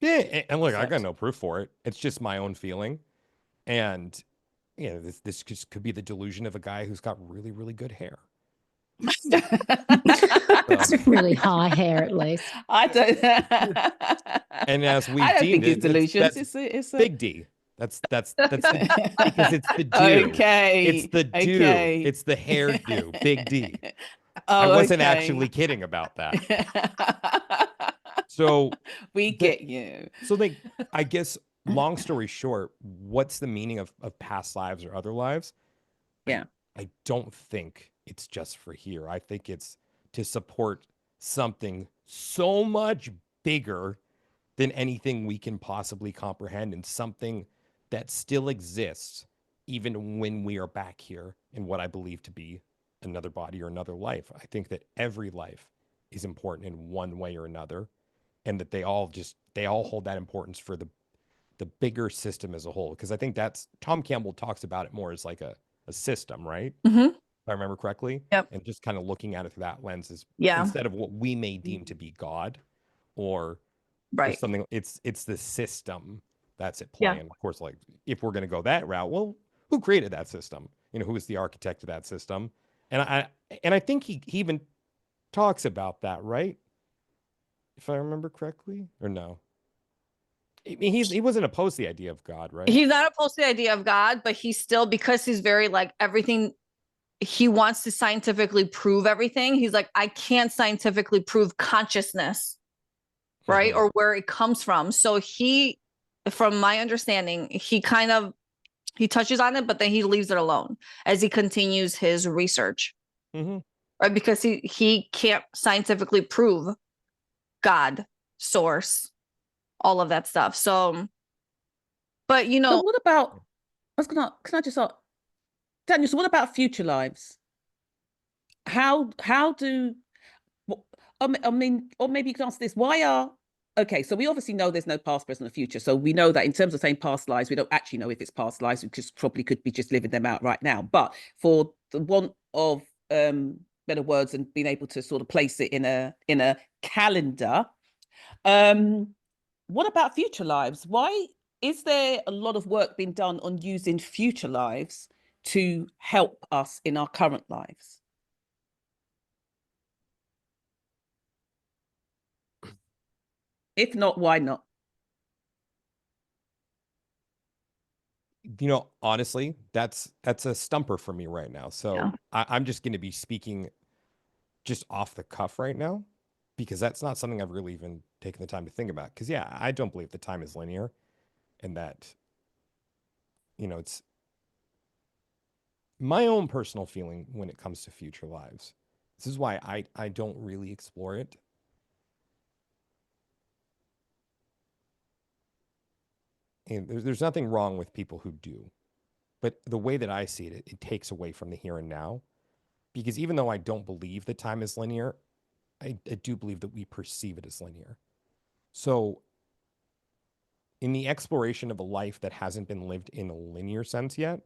Yeah, and look, I got concept. no proof for it. It's just my own feeling, and this could be the delusion of a guy who's got really, really good hair. It's really high hair, at least. I don't. And as we've I don't deemed think it's delusions. that's It's a big D. That's because it's the do. Okay. It's the do. Okay. It's the hairdo. Big D. Oh, I wasn't okay. actually kidding about that. So we get you. So I guess, long story short, what's the meaning of past lives or other lives? Yeah. I don't think it's just for here. I think it's to support something so much bigger than anything we can possibly comprehend, and something that still exists even when we are back here in what I believe to be another body or another life. I think that every life is important in one way or another, and that they all hold that importance for the bigger system as a whole. Because I think that's, Tom Campbell talks about it more as like a system, right? Mhm. If I remember correctly. Yep. And just kind of looking at it through that lens is, Yeah. instead of what we may deem to be God or Right. something, it's the system that's at play. Yeah. And of course, like, if we're going to go that route, well, who created that system? Who is the architect of that system? And I think he even talks about that, right? If I remember correctly, or no? I mean, he wasn't opposed to the idea of God, right? He's not opposed to the idea of God, but he's still, because he's very like everything, he wants to scientifically prove everything. He's like, I can't scientifically prove consciousness, right? Or where it comes from. So he, from my understanding, he touches on it, but then he leaves it alone as he continues his research, right? Because he can't scientifically prove God, source, all of that stuff. So, but So what about, can I just ask, Daniel, so what about future lives? How do, I mean, or maybe you can answer this. Okay, so we obviously know there's no past, present, or future. So we know that in terms of saying past lives, we don't actually know if it's past lives. We just probably could be just living them out right now. But for the want of better words and being able to sort of place it in a calendar, what about future lives? Why is there a lot of work being done on using future lives to help us in our current lives? If not, why not? Honestly, that's a stumper for me right now. So Yeah. I'm just going to be speaking just off the cuff right now, because that's not something I've really even taken the time to think about. Because, yeah, I don't believe the time is linear, and that, it's my own personal feeling when it comes to future lives. This is why I don't really explore it. And there's nothing wrong with people who do. But the way that I see it, it takes away from the here and now. Because even though I don't believe that time is linear, I do believe that we perceive it as linear. So in the exploration of a life that hasn't been lived in a linear sense yet,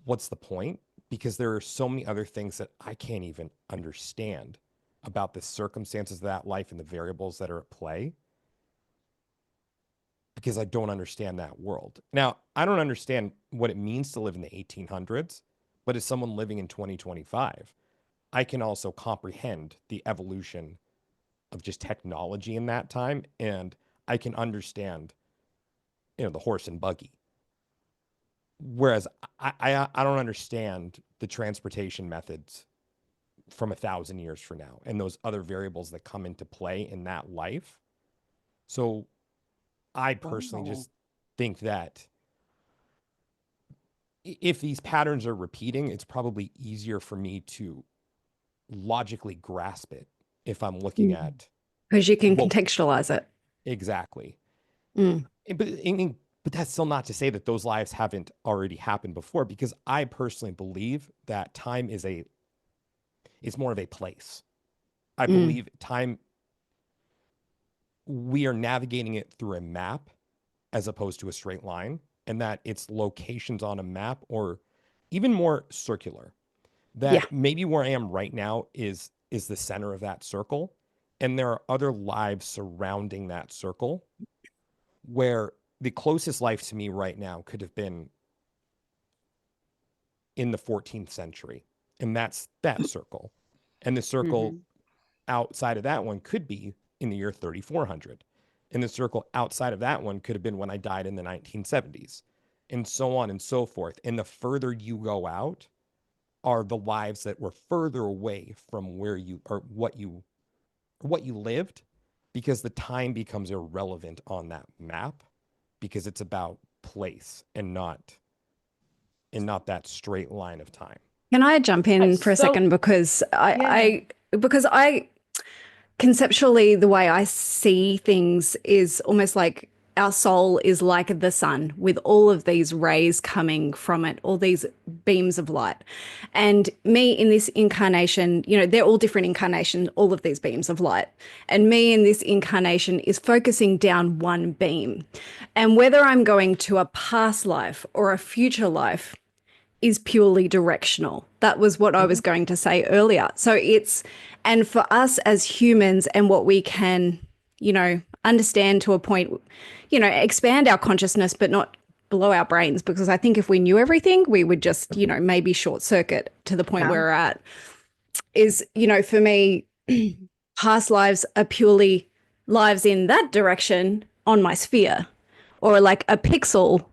what's the point? Because there are so many other things that I can't even understand about the circumstances of that life and the variables that are at play, because I don't understand that world. Now, I don't understand what it means to live in the 1800s, but as someone living in 2025, I can also comprehend the evolution of just technology in that time, and I can understand, the horse and buggy. Whereas I don't understand the transportation methods from 1,000 years from now, and those other variables that come into play in that life. So I personally just think that if these patterns are repeating, it's probably easier for me to logically grasp it if I'm looking at, Because you can contextualize it. Exactly. Mm. But that's still not to say that those lives haven't already happened before, because I personally believe that time is more of a place. I believe time, we are navigating it through a map as opposed to a straight line, and that it's locations on a map, or even more circular. That Yeah. maybe where I am right now is the center of that circle, and there are other lives surrounding that circle, where the closest life to me right now could have been in the 14th century, and that's that circle. And the circle outside of that one could be in the year 3400. And the circle outside of that one could have been when I died in the 1970s, and so on and so forth. And the further you go out are the lives that were further away from where you, or what you lived, because the time becomes irrelevant on that map, because it's about place and not that straight line of time. Can I jump in for a So- second? Because Yeah. I conceptually, the way I see things is almost like our soul is like the sun, with all of these rays coming from it, all these beams of light. And me in this incarnation, you know, they're all different incarnations, all of these beams of light. And me in this incarnation is focusing down one beam. And whether I'm going to a past life or a future life is purely directional. That was what I was going to say earlier. So and for us as humans, and what we can, you know, understand to a point, you know, expand our consciousness, but not blow our brains, because I think if we knew everything, we would just, you know, maybe short circuit to the point where we're at. Is, you know, for me, past lives are purely lives in that direction on my sphere, or like a pixel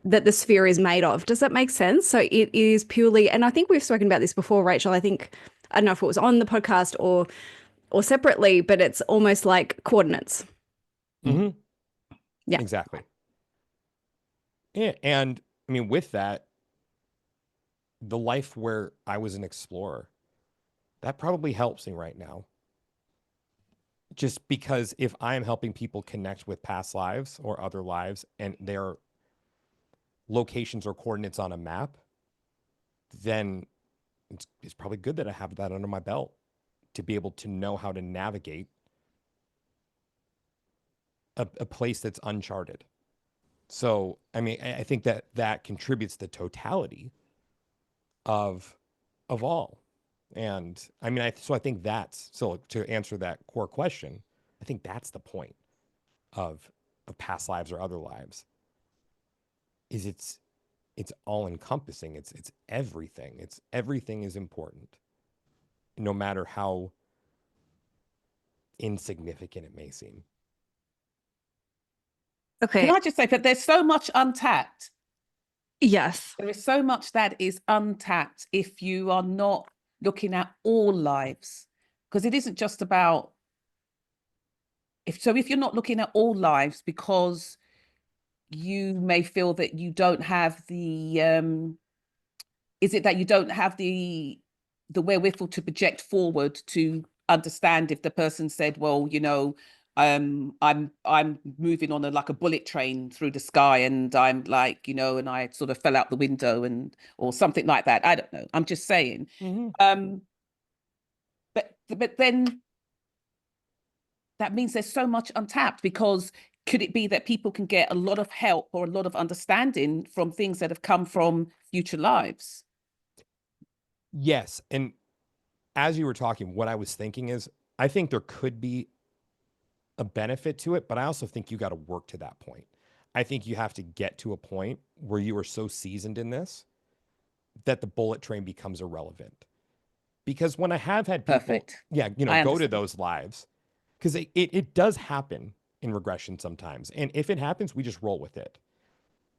that the sphere is made of. Does that make sense? So it is purely, and I think we've spoken about this before, Rachel. I don't know if it was on the podcast or separately, but it's almost like coordinates. Mm-hmm. Yeah. Exactly. Yeah, and I mean, with that, the life where I was an explorer, that probably helps me right now. Just because if I'm helping people connect with past lives or other lives, and their locations or coordinates on a map, then it's probably good that I have that under my belt to be able to know how to navigate a place that's uncharted. So, I mean, I think that contributes the totality of all. And I mean, I think that's, so to answer that core question, I think that's the point of past lives or other lives, is it's all encompassing. It's everything. Everything is important, no matter how insignificant it may seem. Okay. Can I just say that there's so much untapped? Yes. There is so much that is untapped if you are not looking at all lives, because it isn't just about, if you're not looking at all lives because you may feel that you don't have the is it that you don't have the wherewithal to project forward to understand if the person said, well, you know, I'm moving on like a bullet train through the sky, and I'm like, you know, and I sort of fell out the window, and or something like that. I don't know. I'm just saying. But then that means there's so much untapped, because could it be that people can get a lot of help or a lot of understanding from things that have come from future lives? Yes. And as you were talking, what I was thinking is, I think there could be a benefit to it, but I also think you got to work to that point. I think you have to get to a point where you are so seasoned in this that the bullet train becomes irrelevant. Because when I have had people, Perfect. yeah, you know, I go to understand. those lives, because it does happen in regression sometimes. And if it happens, we just roll with it.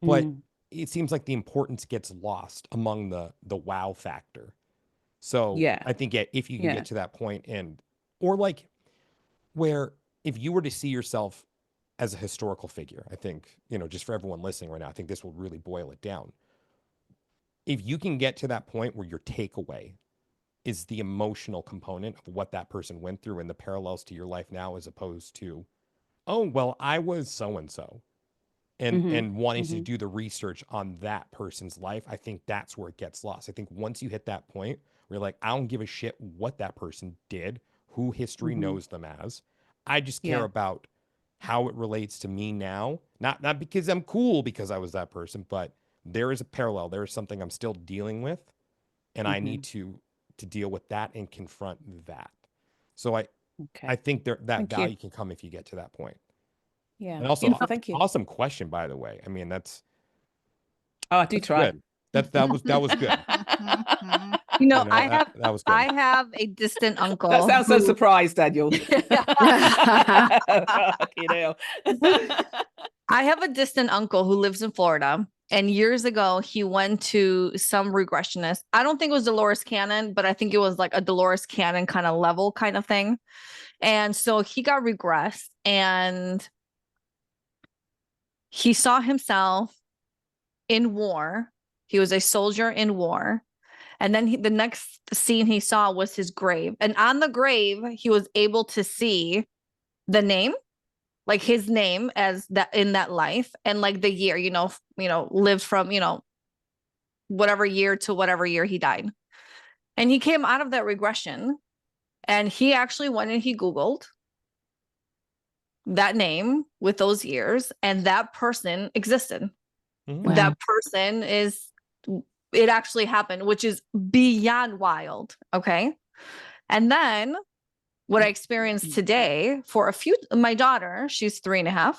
But it seems like the importance gets lost among the wow factor. So Yeah. I think if you can Yeah. get to that point, and, or like, where if you were to see yourself as a historical figure, I think, you know, just for everyone listening right now, I think this will really boil it down. If you can get to that point where your takeaway is the emotional component of what that person went through and the parallels to your life now, as opposed to oh, well, I was so and so. And wanting to mhm. do the research on that person's life, I think that's where it gets lost. I think once you hit that point where you're like, I don't give a shit what that person did, who history knows them as. I just care Yeah. about how it relates to me now. Not because I'm cool because I was that person, but there is a parallel. There is something I'm still dealing with, and I need to deal with that and confront that. So I Okay. think that Thank you. value can come if you get to that point. Yeah. And also, Thank you. awesome question, by the way. I mean, that's Oh, I do try. good. That was good. You know, You know, that was good. I have a distant uncle. That sounds so who- surprised, Daniel. Fucking hell. I have a distant uncle who lives in Florida. And years ago, he went to some regressionist. I don't think it was Dolores Cannon, but I think it was like a Dolores Cannon kind of level kind of thing. And so he got regressed and he saw himself in war. He was a soldier in war. And then the next scene he saw was his grave. And on the grave, he was able to see the name, like his name as that in that life, and like the year, lived from, whatever year to whatever year he died. And he came out of that regression and he actually went and he Googled that name with those years, and that person existed. Mhm. Wow. That person it actually happened, which is beyond wild. Okay. And then what I experienced today for my daughter, she's 3.5.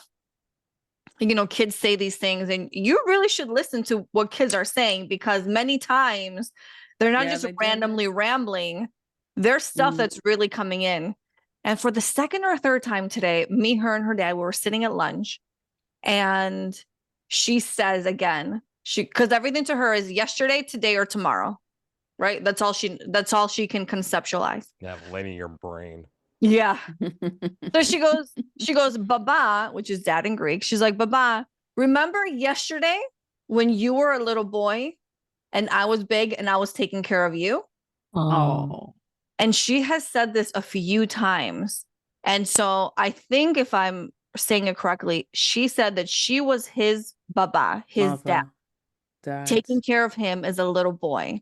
Kids say these things and you really should listen to what kids are saying, because many times they're not Yeah, just they do. randomly rambling. There's stuff that's really coming in. And for the second or third time today, me, her, and her dad, we were sitting at lunch and she says again, because everything to her is yesterday, today, or tomorrow, right? That's all she can conceptualize. Yeah, linear brain. Yeah. So she goes, Baba, which is dad in Greek. She's like, Baba, remember yesterday when you were a little boy and I was big and I was taking care of you? Oh, And she has said this a few times. And so I think if I'm saying it correctly, she said that she was his Baba, his dad, taking care of him as a little boy.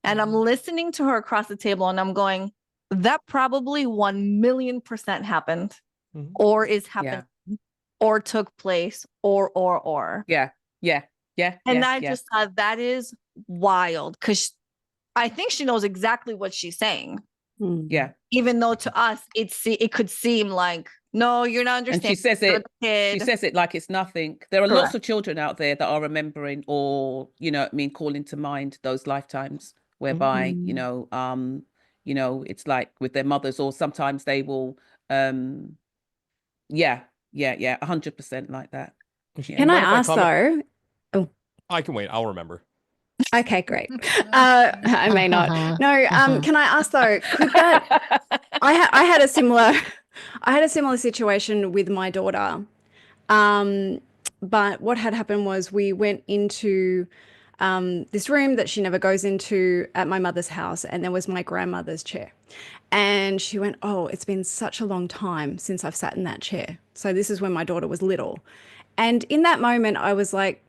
And I'm listening to her across the table and I'm going, that probably 1,000,000% happened Mhm. or is happening or took place or. Yeah. And I just thought that is wild, because I think she knows exactly what she's saying. Yeah. Even though to us, it could seem like, no, you're not And understanding. she says You're it. the kid. She says it like it's nothing. There are Correct. lots of children out there that are remembering, or calling to mind those lifetimes whereby it's like with their mothers, or sometimes they will 100% like that. Can I ask though? Oh, I can wait. I'll remember. okay, great. I may not. No. Can I ask though? Could that? I had a similar situation with my daughter. But what had happened was we went into this room that she never goes into at my mother's house, and there was my grandmother's chair. And she went, oh, it's been such a long time since I've sat in that chair. So this is when my daughter was little. And in that moment, I was like,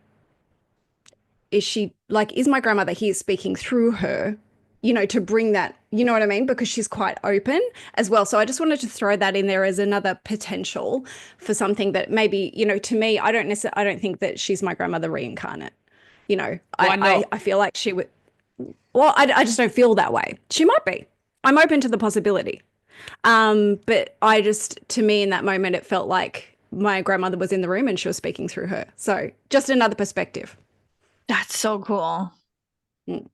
is my grandmother here speaking through her, to bring that, you know what I mean? Because she's quite open as well. So I just wanted to throw that in there as another potential for something that maybe, to me, I don't think that she's my grandmother reincarnate. Why not? I feel like she would, well, I just don't feel that way. She might be. I'm open to the possibility. But to me in that moment, it felt like my grandmother was in the room and she was speaking through her. So just another perspective. That's so cool. Can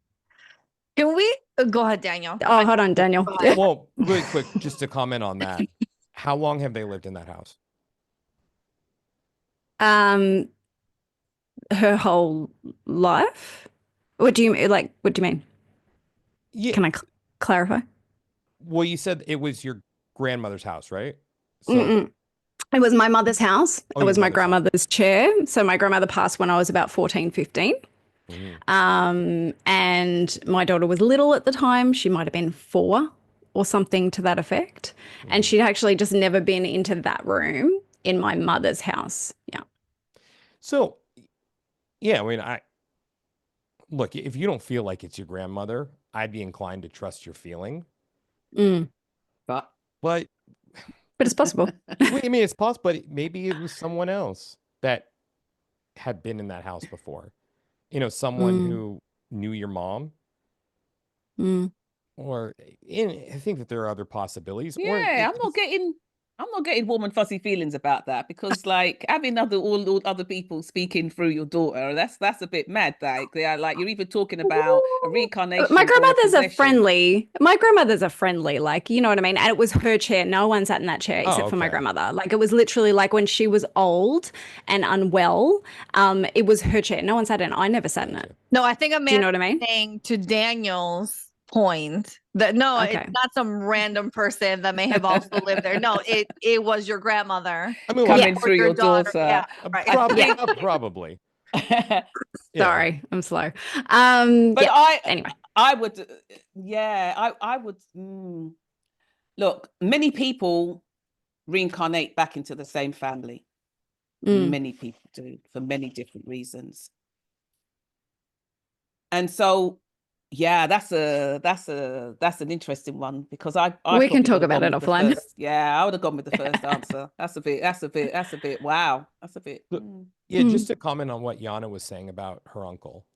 we go ahead, Daniel? Oh, hold on, Daniel. Well, really quick, just to comment on that. How long have they lived in that house? Her whole life? What do you mean? Yeah. Can I clarify? Well, you said it was your grandmother's house, right? So it was my mother's house. Oh, it was your my mother's grandmother's chair. So my grandmother passed when I was about 14, 15. And my daughter was little at the time. She might have been 4 or something to that effect. And she'd actually just never been into that room in my mother's house. Yeah. So, yeah, I mean, look, if you don't feel like it's your grandmother, I'd be inclined to trust your feeling. Mm. But But But it's possible. I mean, it's possible, but maybe it was someone else that had been in that house before. You know, someone who knew your mom. Or I think that there are other possibilities. Or Yeah, I'm not getting warm and fuzzy feelings about that, because like having all other people speaking through your daughter, that's a bit mad. Like they are, like, you're even talking about a reincarnation. My or a grandmother's a possession. friendly. My grandmother's a friendly, like, you know what I mean? And it was her chair. No one sat in that chair except for my okay. grandmother. Like, it was literally like when she was old and unwell, it was her chair. No one sat in it. I never sat in it. No, I think Do you know what I mean? saying to Daniel's point that no, Okay. it's not some random person that may have also lived there. No, it was your grandmother I mean, Coming or through your daughter. Yeah, right. probably. Sorry, I'm slow. But yeah. Anyway. I would, I would. Look, many people reincarnate back into the same family. Many people do, for many different reasons. And so, yeah, that's an interesting one, because I We can probably talk would have about gone it with the offline. first- Yeah, I would have gone with the first answer. That's a bit. Wow, that's a bit. Yeah, just to comment on what Yana was saying about her uncle.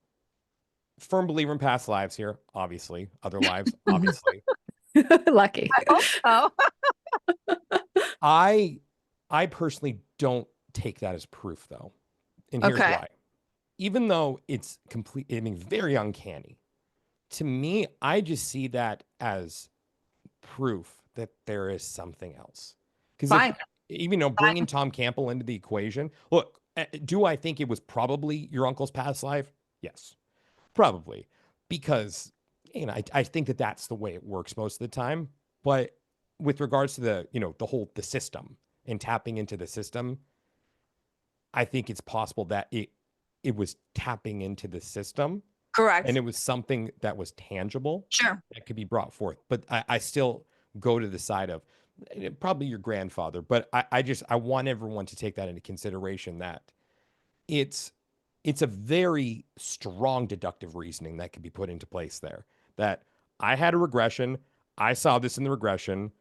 Firm believer in past lives here, obviously. Other lives, obviously. Lucky. Oh, I personally don't take that as proof, though. And here's Okay. why. Even though it's very uncanny, to me, I just see that as proof that there is something else. Fine. Even though bringing Tom Campbell into the equation, look, do I think it was probably your uncle's past life? Yes, probably, because I think that that's the way it works most of the time. But with regards to the system and tapping into the system, I think it's possible that it was tapping into the system. Correct. And it was something that was tangible. Sure. That could be brought forth. But I still go to the side of probably your grandfather. But I want everyone to take that into consideration, that it's a very strong deductive reasoning that could be put into place there. That I had a regression. I saw this in the regression.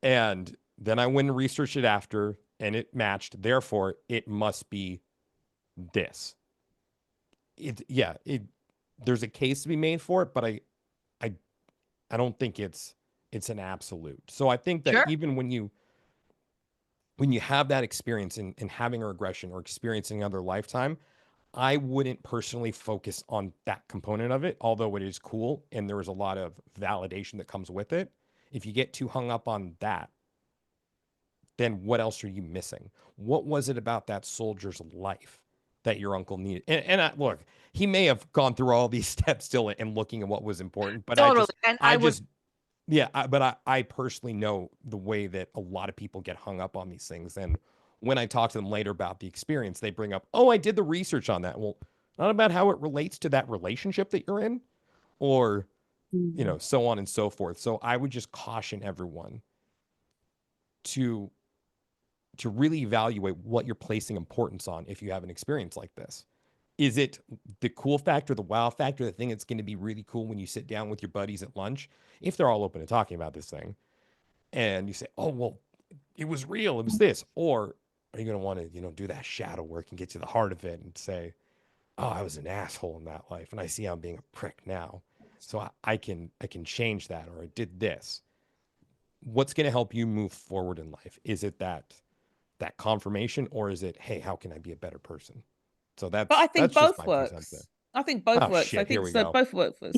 And then I went and researched it after, and it matched. Therefore, it must be this. There's a case to be made for it, but I don't think it's an absolute. So I think that Sure. even when you have that experience in having a regression or experiencing another lifetime, I wouldn't personally focus on that component of it, although it is cool and there is a lot of validation that comes with it. If you get too hung up on that, then what else are you missing? What was it about that soldier's life that your uncle needed? And look, he may have gone through all these steps still and looking at what was important, but Totally. I personally know the way that a lot of people get hung up on these things. And when I talk to them later about the experience, they bring up, oh, I did the research on that. Well, not about how it relates to that relationship that you're in, or, so on and so forth. So I would just caution everyone to really evaluate what you're placing importance on if you have an experience like this. Is it the cool factor, the wow factor, the thing that's going to be really cool when you sit down with your buddies at lunch, if they're all open to talking about this thing, and you say, oh, well, it was real, it was this? Or are you going to want to, do that shadow work and get to the heart of it and say, oh, I was an asshole in that life, and I see I'm being a prick now, so I can change that, or I did this. What's going to help you move forward in life? Is it that confirmation, or is it, hey, how can I be a better person? So that's. But I think that's both works. I think both Oh, works. shit, I think here we so. go. Both works. Sorry.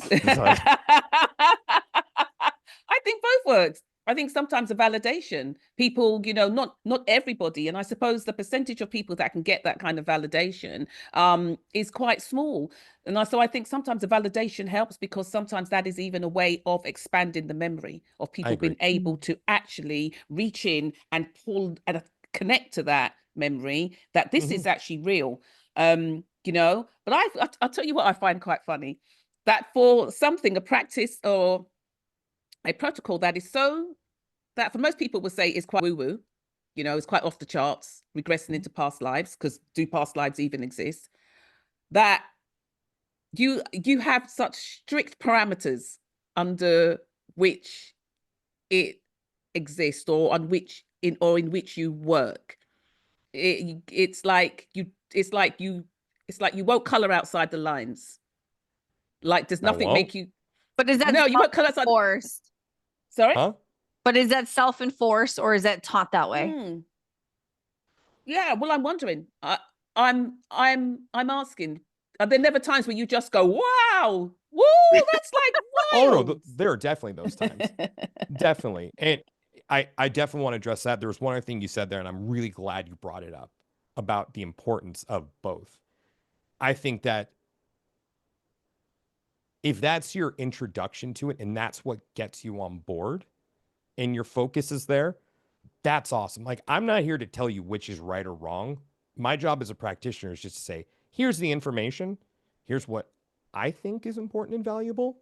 I think both works. I think sometimes a validation, people, not everybody, and I suppose the percentage of people that can get that kind of validation is quite small. And so I think sometimes the validation helps, because sometimes that is even a way of expanding the memory of people being able to actually reach in and pull and connect to that memory, that this is actually real. But I'll tell you what I find quite funny, that for something, a practice or a protocol that is so, that for most people would say is quite woo-woo, you know, is quite off the charts, regressing into past lives, because do past lives even exist? That you have such strict parameters under which it exists, or in which you work. It's like you won't color outside the lines. Like, does nothing won't? make you? But is that No, you won't color outside. self-enforced? Sorry. Huh? But is that self-enforced or is that taught that way? Yeah. Well, I'm wondering. I'm asking. Are there never times where you just go, "Wow, woo, that's like Oh no, wild"? there are definitely those times. Definitely. And I definitely want to address that. There was one other thing you said there, and I'm really glad you brought it up about the importance of both. I think that if that's your introduction to it and that's what gets you on board and your focus is there, that's awesome. Like, I'm not here to tell you which is right or wrong. My job as a practitioner is just to say, here's the information. Here's what I think is important and valuable.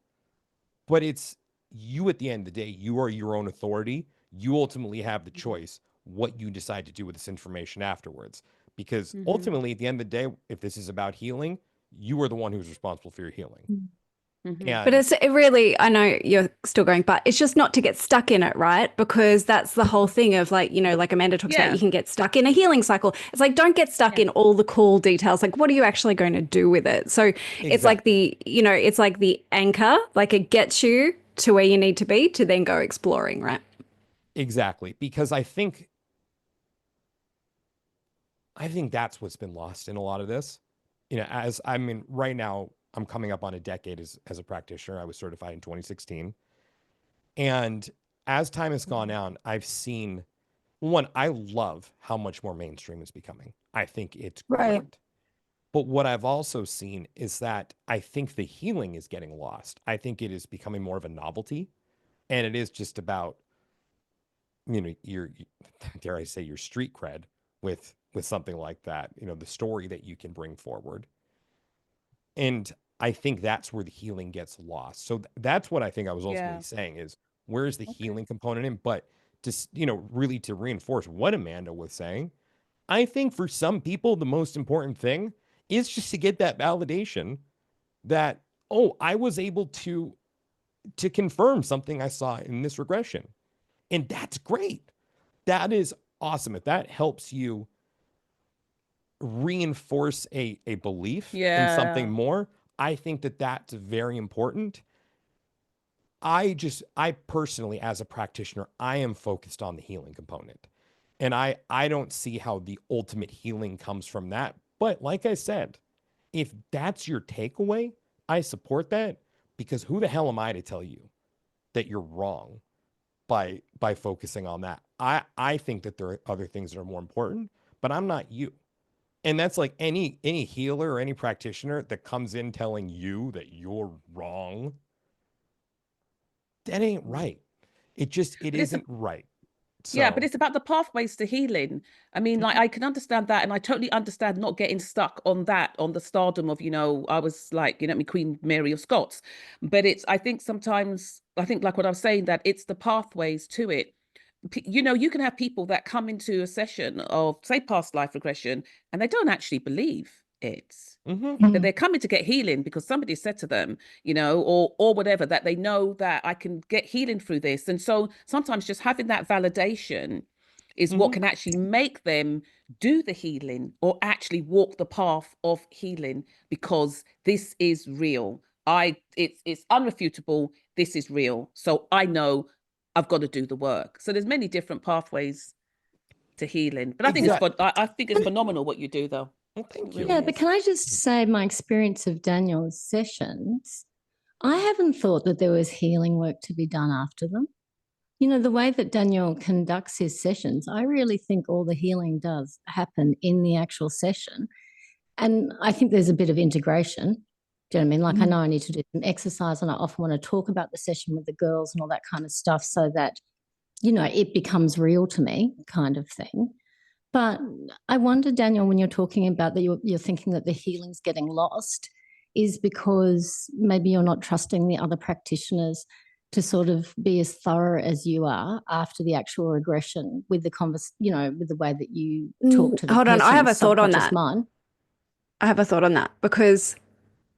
But it's you at the end of the day. You are your own authority. You ultimately have the choice what you decide to do with this information afterwards. Because ultimately, at the end of the day, if this is about healing, you are the one who's responsible for your healing. But it really, I know you're still going, but it's just not to get stuck in it, right? Because that's the whole thing of, like, you know, like Amanda talks about, you can get stuck in a healing cycle. It's like, don't get stuck in all the cool details. Like, what are you actually going to do with it? So it's like it's like the anchor, like it gets you to where you need to be to then go exploring, right? Exactly. Because I think that's what's been lost in a lot of this. You know, right now, I'm coming up on a decade as a practitioner. I was certified in 2016. And as time has gone on, I've seen, one, I love how much more mainstream it's becoming. I think it's great. But what I've also seen is that I think the healing is getting lost. I think it is becoming more of a novelty. And it is just about, you know, dare I say, your street cred with something like that, you know, the story that you can bring forward. And I think that's where the healing gets lost. So that's what I think I was ultimately saying is, where's the healing component in? But just, you know, really to reinforce what Amanda was saying, I think for some people, the most important thing is just to get that validation that, oh, I was able to confirm something I saw in this regression. And that's great. That is awesome. If that helps you reinforce a belief in something more, I think that that's very important. I personally, as a practitioner, I am focused on the healing component. And I don't see how the ultimate healing comes from that. But like I said, if that's your takeaway, I support that, because who the hell am I to tell you that you're wrong by focusing on that? I think that there are other things that are more important, but I'm not you. And that's like any healer or any practitioner that comes in telling you that you're wrong. That ain't right. It isn't right. Yeah, but it's about the pathways to healing. I mean, like, I can understand that, and I totally understand not getting stuck on the stardom of, you know, I was like, you know, Queen Mary of Scots. But I think sometimes, like what I was saying, that it's the pathways to it. You know, you can have people that come into a session of, say, past life regression, and they don't actually believe it. That they're coming to get healing because somebody said to them, you know, or whatever, that they know that I can get healing through this. And so sometimes just having that validation is what can actually make them do the healing or actually walk the path of healing, because this is real. It's unrefutable. This is real. So I know I've got to do the work. So there's many different pathways to healing. But I think I think it's phenomenal what you do, though. Well, thank you. Yeah, but can I just say my experience of Daniel's sessions, I haven't thought that there was healing work to be done after them. You know, the way that Daniel conducts his sessions, I really think all the healing does happen in the actual session. And I think there's a bit of integration. Do you know what I mean? Like, I know I need to do some exercise, and I often want to talk about the session with the girls and all that kind of stuff so that, you know, it becomes real to me, kind of thing. But I wonder, Daniel, when you're talking about that, you're thinking that the healing's getting lost, is because maybe you're not trusting the other practitioners to sort of be as thorough as you are after the actual regression with the with the way that you talk to the Hold on, I have a thought on subconscious that. mind. I have a thought on that because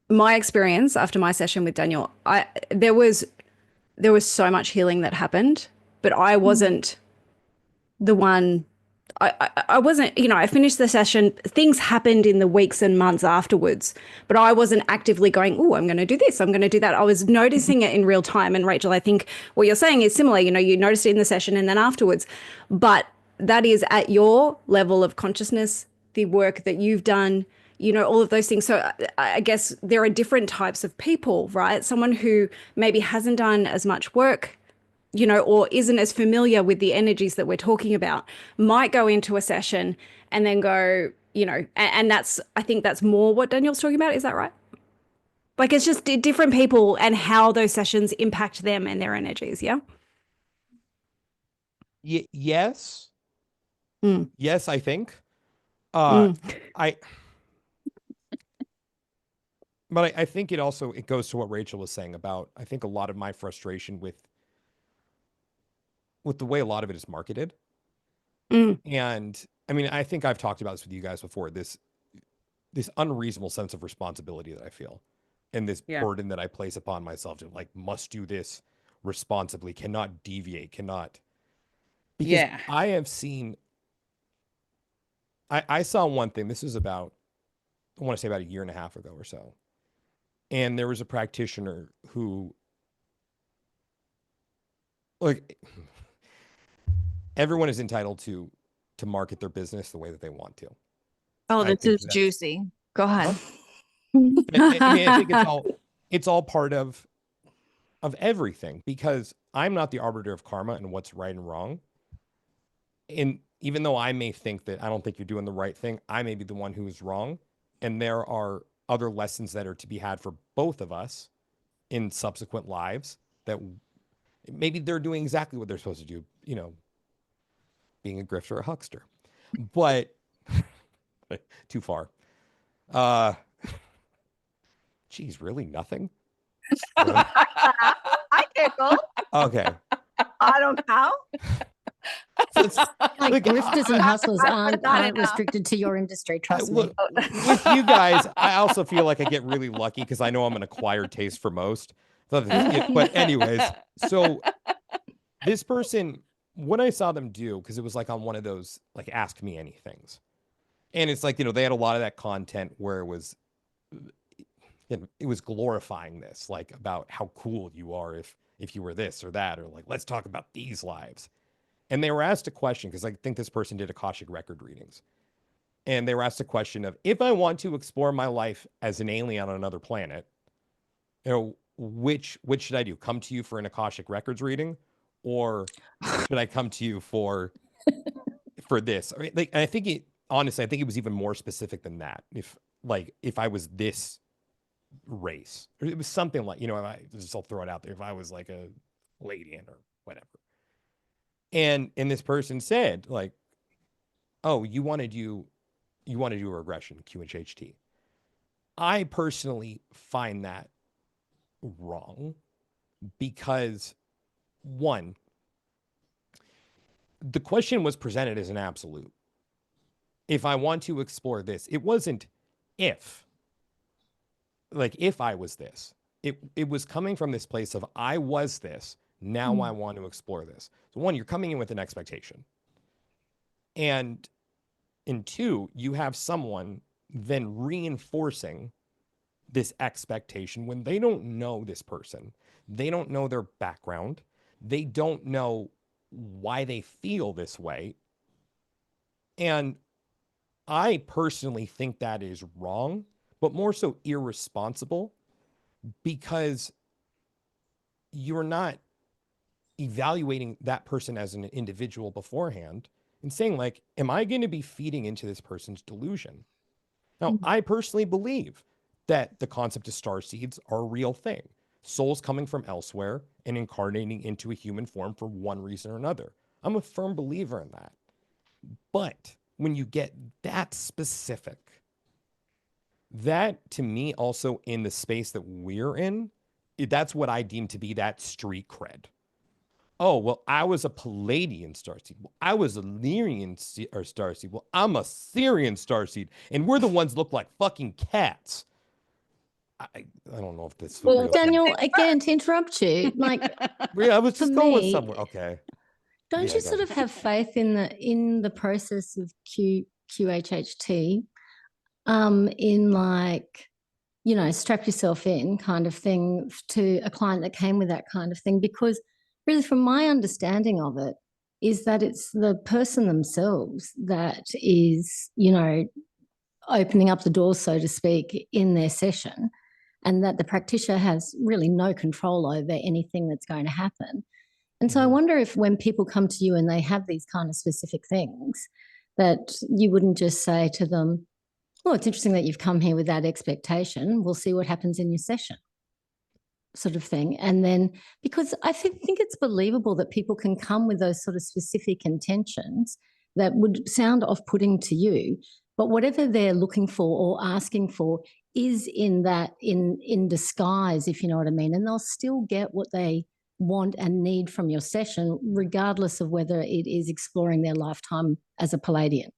my experience after my session with Daniel, there was so much healing that happened, but I wasn't the one. I wasn't, I finished the session. Things happened in the weeks and months afterwards, but I wasn't actively going, oh, I'm going to do this, I'm going to do that. I was noticing it in real time. And Rachel, I think what you're saying is similar. You noticed it in the session and then afterwards, but that is at your level of consciousness, the work that you've done, all of those things. So I guess there are different types of people, right? Someone who maybe hasn't done as much work, or isn't as familiar with the energies that we're talking about, might go into a session and then go, and I think that's more what Daniel's talking about. Is that right? Like, it's just different people and how those sessions impact them and their energies. Yeah. Yes. Yes, I think. Mm. But I think it goes to what Rachel was saying about, I think a lot of my frustration with the way a lot of it is marketed. And I mean, I think I've talked about this with you guys before, this unreasonable sense of responsibility that I feel and this burden that I place upon myself to must do this responsibly, cannot deviate, cannot. Because I have seen, I saw one thing, this is about, I want to say about 1.5 years ago or so. And there was a practitioner who, everyone is entitled to market their business the way that they want to. Oh, this is juicy. Go ahead. I mean, I think it's all part of everything, because I'm not the arbiter of karma and what's right and wrong. And even though I may think that I don't think you're doing the right thing, I may be the one who is wrong. And there are other lessons that are to be had for both of us in subsequent lives that maybe they're doing exactly what they're supposed to do, being a grifter or a huckster, but too far. Geez, really nothing? I tickle. Okay. I don't count. Grifters and hustlers aren't restricted to your industry, trust me. With you guys, I also feel like I get really lucky because I know I'm an acquired taste for most. But anyways, so this person, what I saw them do, because it was on one of those Ask Me Anythings. And it's they had a lot of that content where it was glorifying this, about how cool you are if you were this or that, or let's talk about these lives. And they were asked a question, because I think this person did Akashic record readings. And they were asked a question of, if I want to explore my life as an alien on another planet, which should I do? Come to you for an Akashic records reading, or should I come to you for this? I mean, I think honestly, I think it was even more specific than that. If I was this race, or it was something I'll throw it out there. If I was a Palladian or whatever. And this person said, oh, you want to do a regression, QHHT. I personally find that wrong, because one, the question was presented as an absolute. If I want to explore this, it wasn't if I was this. It was coming from this place of, I was this, now I want to explore this. So one, you're coming in with an expectation. And two, you have someone then reinforcing this expectation when they don't know this person. They don't know their background. They don't know why they feel this way. And I personally think that is wrong, but more so irresponsible, because you're not evaluating that person as an individual beforehand and saying, am I going to be feeding into this person's delusion? Now, I personally believe that the concept of star seeds are a real thing. Souls coming from elsewhere and incarnating into a human form for one reason or another. I'm a firm believer in that. But when you get that specific, that to me also in the space that we're in that's what I deem to be that street cred. Oh, well, I was a Palladian starseed. Well, I was a Lyrian starseed. Well, I'm a Syrian starseed. And we're the ones look like fucking cats. I don't know if this Well, real Daniel, again, to interrupt you, like, I was for just going with me, somewhere. Okay. don't Yeah, you go sort of ahead. have faith in the process of QHHT, in like, you know, strap yourself in kind of thing to a client that came with that kind of thing? Because really, from my understanding of it, is that it's the person themselves that is, you know, opening up the door, so to speak, in their session, and that the practitioner has really no control over anything that's going to happen. And so I wonder if when people come to you and they have these kind of specific things, that you wouldn't just say to them, well, it's interesting that you've come here with that expectation. We'll see what happens in your session, sort of thing. And then, because I think it's believable that people can come with those sort of specific intentions that would sound off-putting to you, but whatever they're looking for or asking for is in disguise, if you know what I mean. And they'll still get what they want and need from your session, regardless of whether it is exploring their lifetime as a Palladian.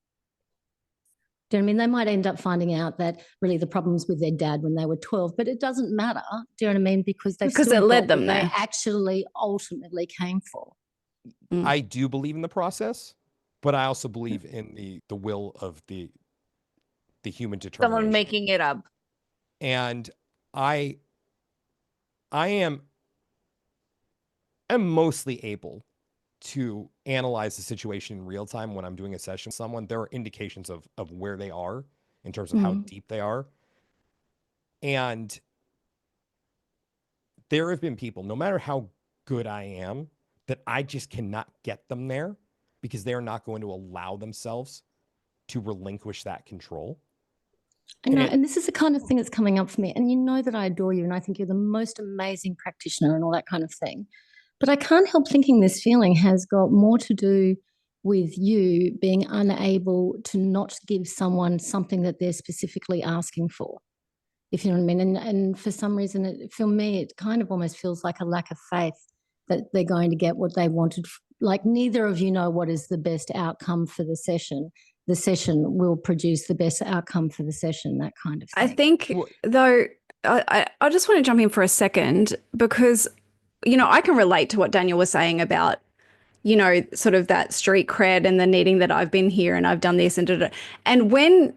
Do you know what I mean? They might end up finding out that really the problems with their dad when they were 12, but it doesn't matter. Do you know what I mean? Because they've Because still it led got what them they there. actually ultimately came for. I do believe in the process, but I also believe in the will of the human determination. Someone making it up. And I'm mostly able to analyze the situation in real time when I'm doing a session with someone. There are indications of where they are in terms of how deep they are. And there have been people, no matter how good I am, that I just cannot get them there because they're not going to allow themselves to relinquish that control. I know, and this is the kind of thing that's coming up for me. And you know that I adore you and I think you're the most amazing practitioner and all that kind of thing. But I can't help thinking this feeling has got more to do with you being unable to not give someone something that they're specifically asking for, if you know what I mean. And for some reason, for me, it kind of almost feels like a lack of faith that they're going to get what they wanted. Like neither of you know what is the best outcome for the session. The session will produce the best outcome for the session, that kind of thing. I think, though, I just want to jump in for a second because, you know, I can relate to what Daniel was saying about, you know, sort of that street cred and the needing that I've been here and I've done this and da-da. And when,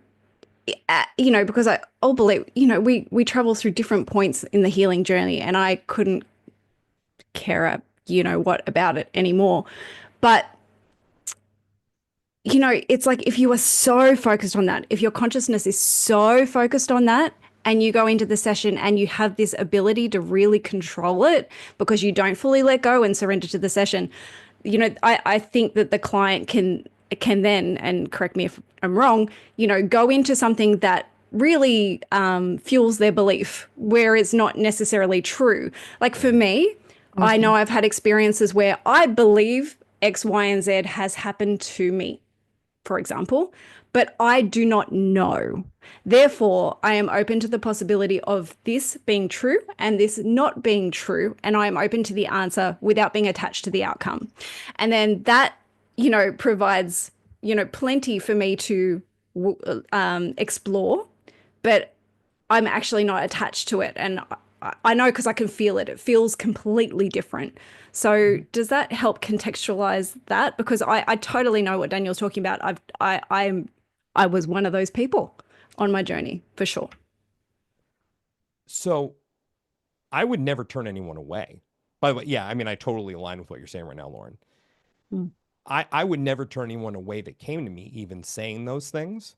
you know, because I all believe, you know, we travel through different points in the healing journey and I couldn't care, you know, what about it anymore. But you know, it's like if you are so focused on that, if your consciousness is so focused on that and you go into the session and you have this ability to really control it because you don't fully let go and surrender to the session, you know, I think that the client can then, and correct me if I'm wrong, you know, go into something that really fuels their belief where it's not necessarily true. Like for me, I know I've had experiences where I believe X, Y, and Z has happened to me, for example, but I do not know. Therefore, I am open to the possibility of this being true and this not being true, and I am open to the answer without being attached to the outcome. And then that, you know, provides, you know, plenty for me to explore, but I'm actually not attached to it. And I know because I can feel it. It feels completely different. So does that help contextualize that? Because I totally know what Daniel's talking about. I was one of those people on my journey for sure. So I would never turn anyone away. By the way, yeah, I mean, I totally align with what you're saying right now, Lauren. I would never turn anyone away that came to me even saying those things.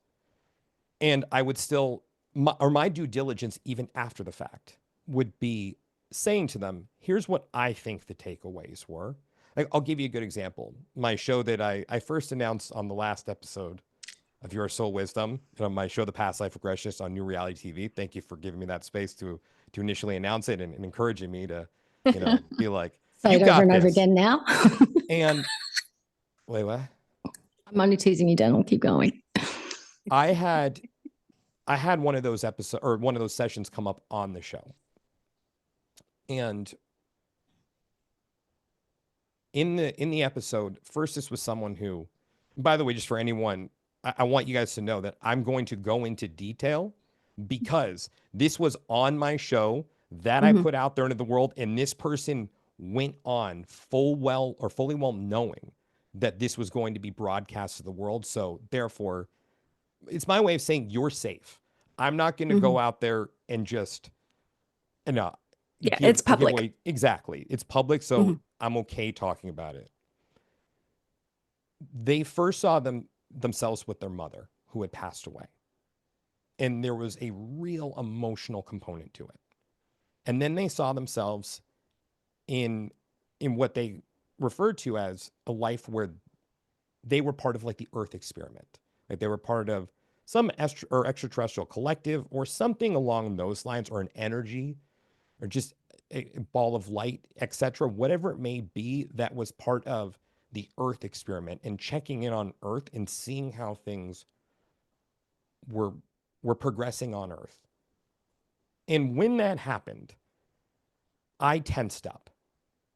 And I would still, my due diligence, even after the fact, would be saying to them, here's what I think the takeaways were. Like, I'll give you a good example. My show that I first announced on the last episode of Your Soul Wisdom, my show, The Past Life Regressionist on New Reality TV. Thank you for giving me that space to initially announce it and encouraging me to, you know, be like, Say you it got over and over this. again now. And wait, what? I'm only teasing you, Daniel. Keep going. I had one of those episodes or one of those sessions come up on the show. And in the episode, first, this was someone who, by the way, just for anyone, I want you guys to know that I'm going to go into detail because this was on my show that I put out there into the world, and this person went on fully well knowing that this was going to be broadcast to the world. So therefore, it's my way of saying you're safe. I'm not going to go out there and just it's public. away. Exactly. It's public. So I'm okay talking about it. They first saw themselves with their mother who had passed away. And there was a real emotional component to it. And then they saw themselves in what they referred to as a life where they were part of like the Earth experiment. Like they were part of some extraterrestrial collective or something along those lines, or an energy, or just a ball of light, etc. Whatever it may be, that was part of the Earth experiment, and checking in on Earth and seeing how things were progressing on Earth. And when that happened, I tensed up.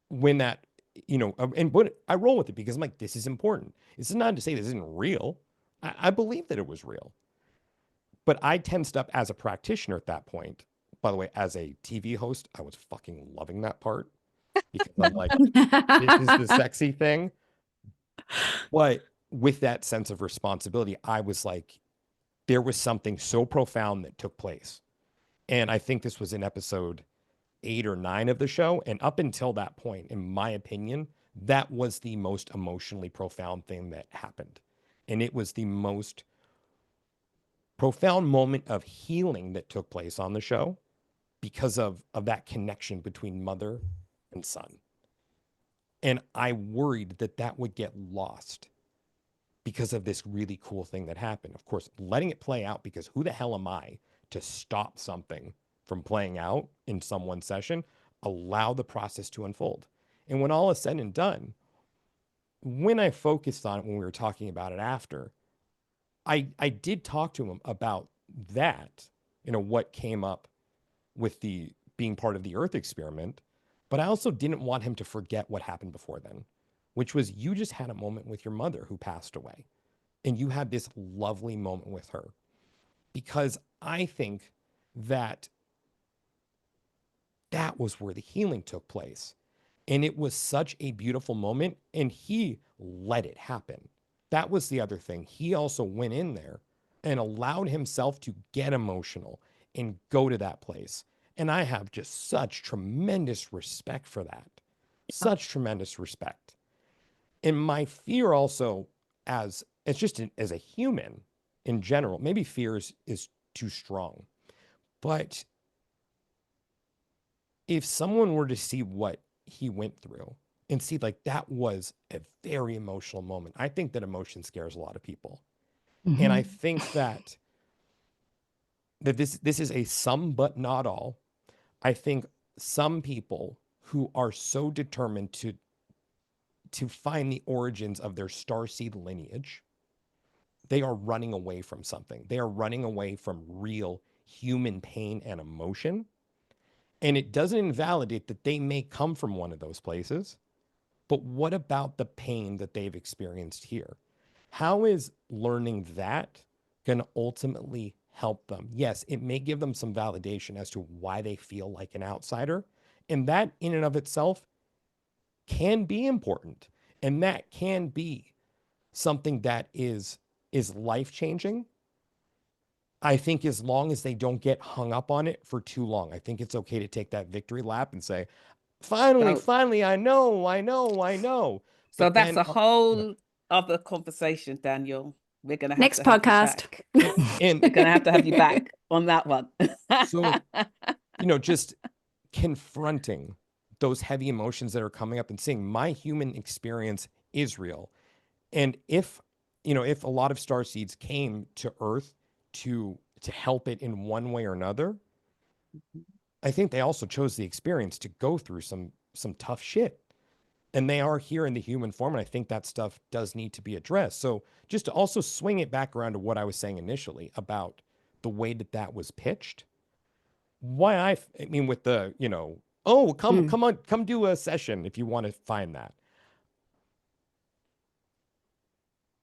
When that, but I roll with it because I'm like, this is important. This is not to say this isn't real. I believe that it was real. But I tensed up as a practitioner at that point. By the way, as a TV host, I was fucking loving that part because I'm like, this is the sexy thing. But with that sense of responsibility, I was like, there was something so profound that took place. And I think this was in episode 8 or 9 of the show. And up until that point, in my opinion, that was the most emotionally profound thing that happened. And it was the most profound moment of healing that took place on the show because of that connection between mother and son. And I worried that would get lost because of this really cool thing that happened. Of course, letting it play out, because who the hell am I to stop something from playing out in someone's session? Allow the process to unfold. And when all is said and done, when I focused on it, when we were talking about it after, I did talk to him about that, what came up with the being part of the Earth experiment, but I also didn't want him to forget what happened before then, which was you just had a moment with your mother who passed away, and you had this lovely moment with her, because I think that was where the healing took place. And it was such a beautiful moment, and he let it happen. That was the other thing. He also went in there and allowed himself to get emotional and go to that place. And I have just such tremendous respect for that. Such tremendous respect. And my fear also, as a human in general, maybe fear is too strong. But if someone were to see what he went through and see like that was a very emotional moment, I think that emotion scares a lot of people. And I think that this is a some but not all. I think some people who are so determined to find the origins of their starseed lineage, they are running away from something. They are running away from real human pain and emotion. And it doesn't invalidate that they may come from one of those places, but what about the pain that they've experienced here? How is learning that going to ultimately help them? Yes, it may give them some validation as to why they feel like an outsider. And that in and of itself can be important. And that can be something that is life-changing. I think as long as they don't get hung up on it for too long, I think it's okay to take that victory lap and say, finally, I know. So But that's then, a whole other conversation, Daniel. We're going to have Next to have you podcast. back. and We're going to have you back on that one. so, just confronting those heavy emotions that are coming up and saying my human experience is real. And if a lot of starseeds came to Earth to help it in one way or another, I think they also chose the experience to go through some tough shit. And they are here in the human form, and I think that stuff does need to be addressed. So just to also swing it back around to what I was saying initially about the way that was pitched, why I mean, with the, Oh, come on, come do a session if you want to find that.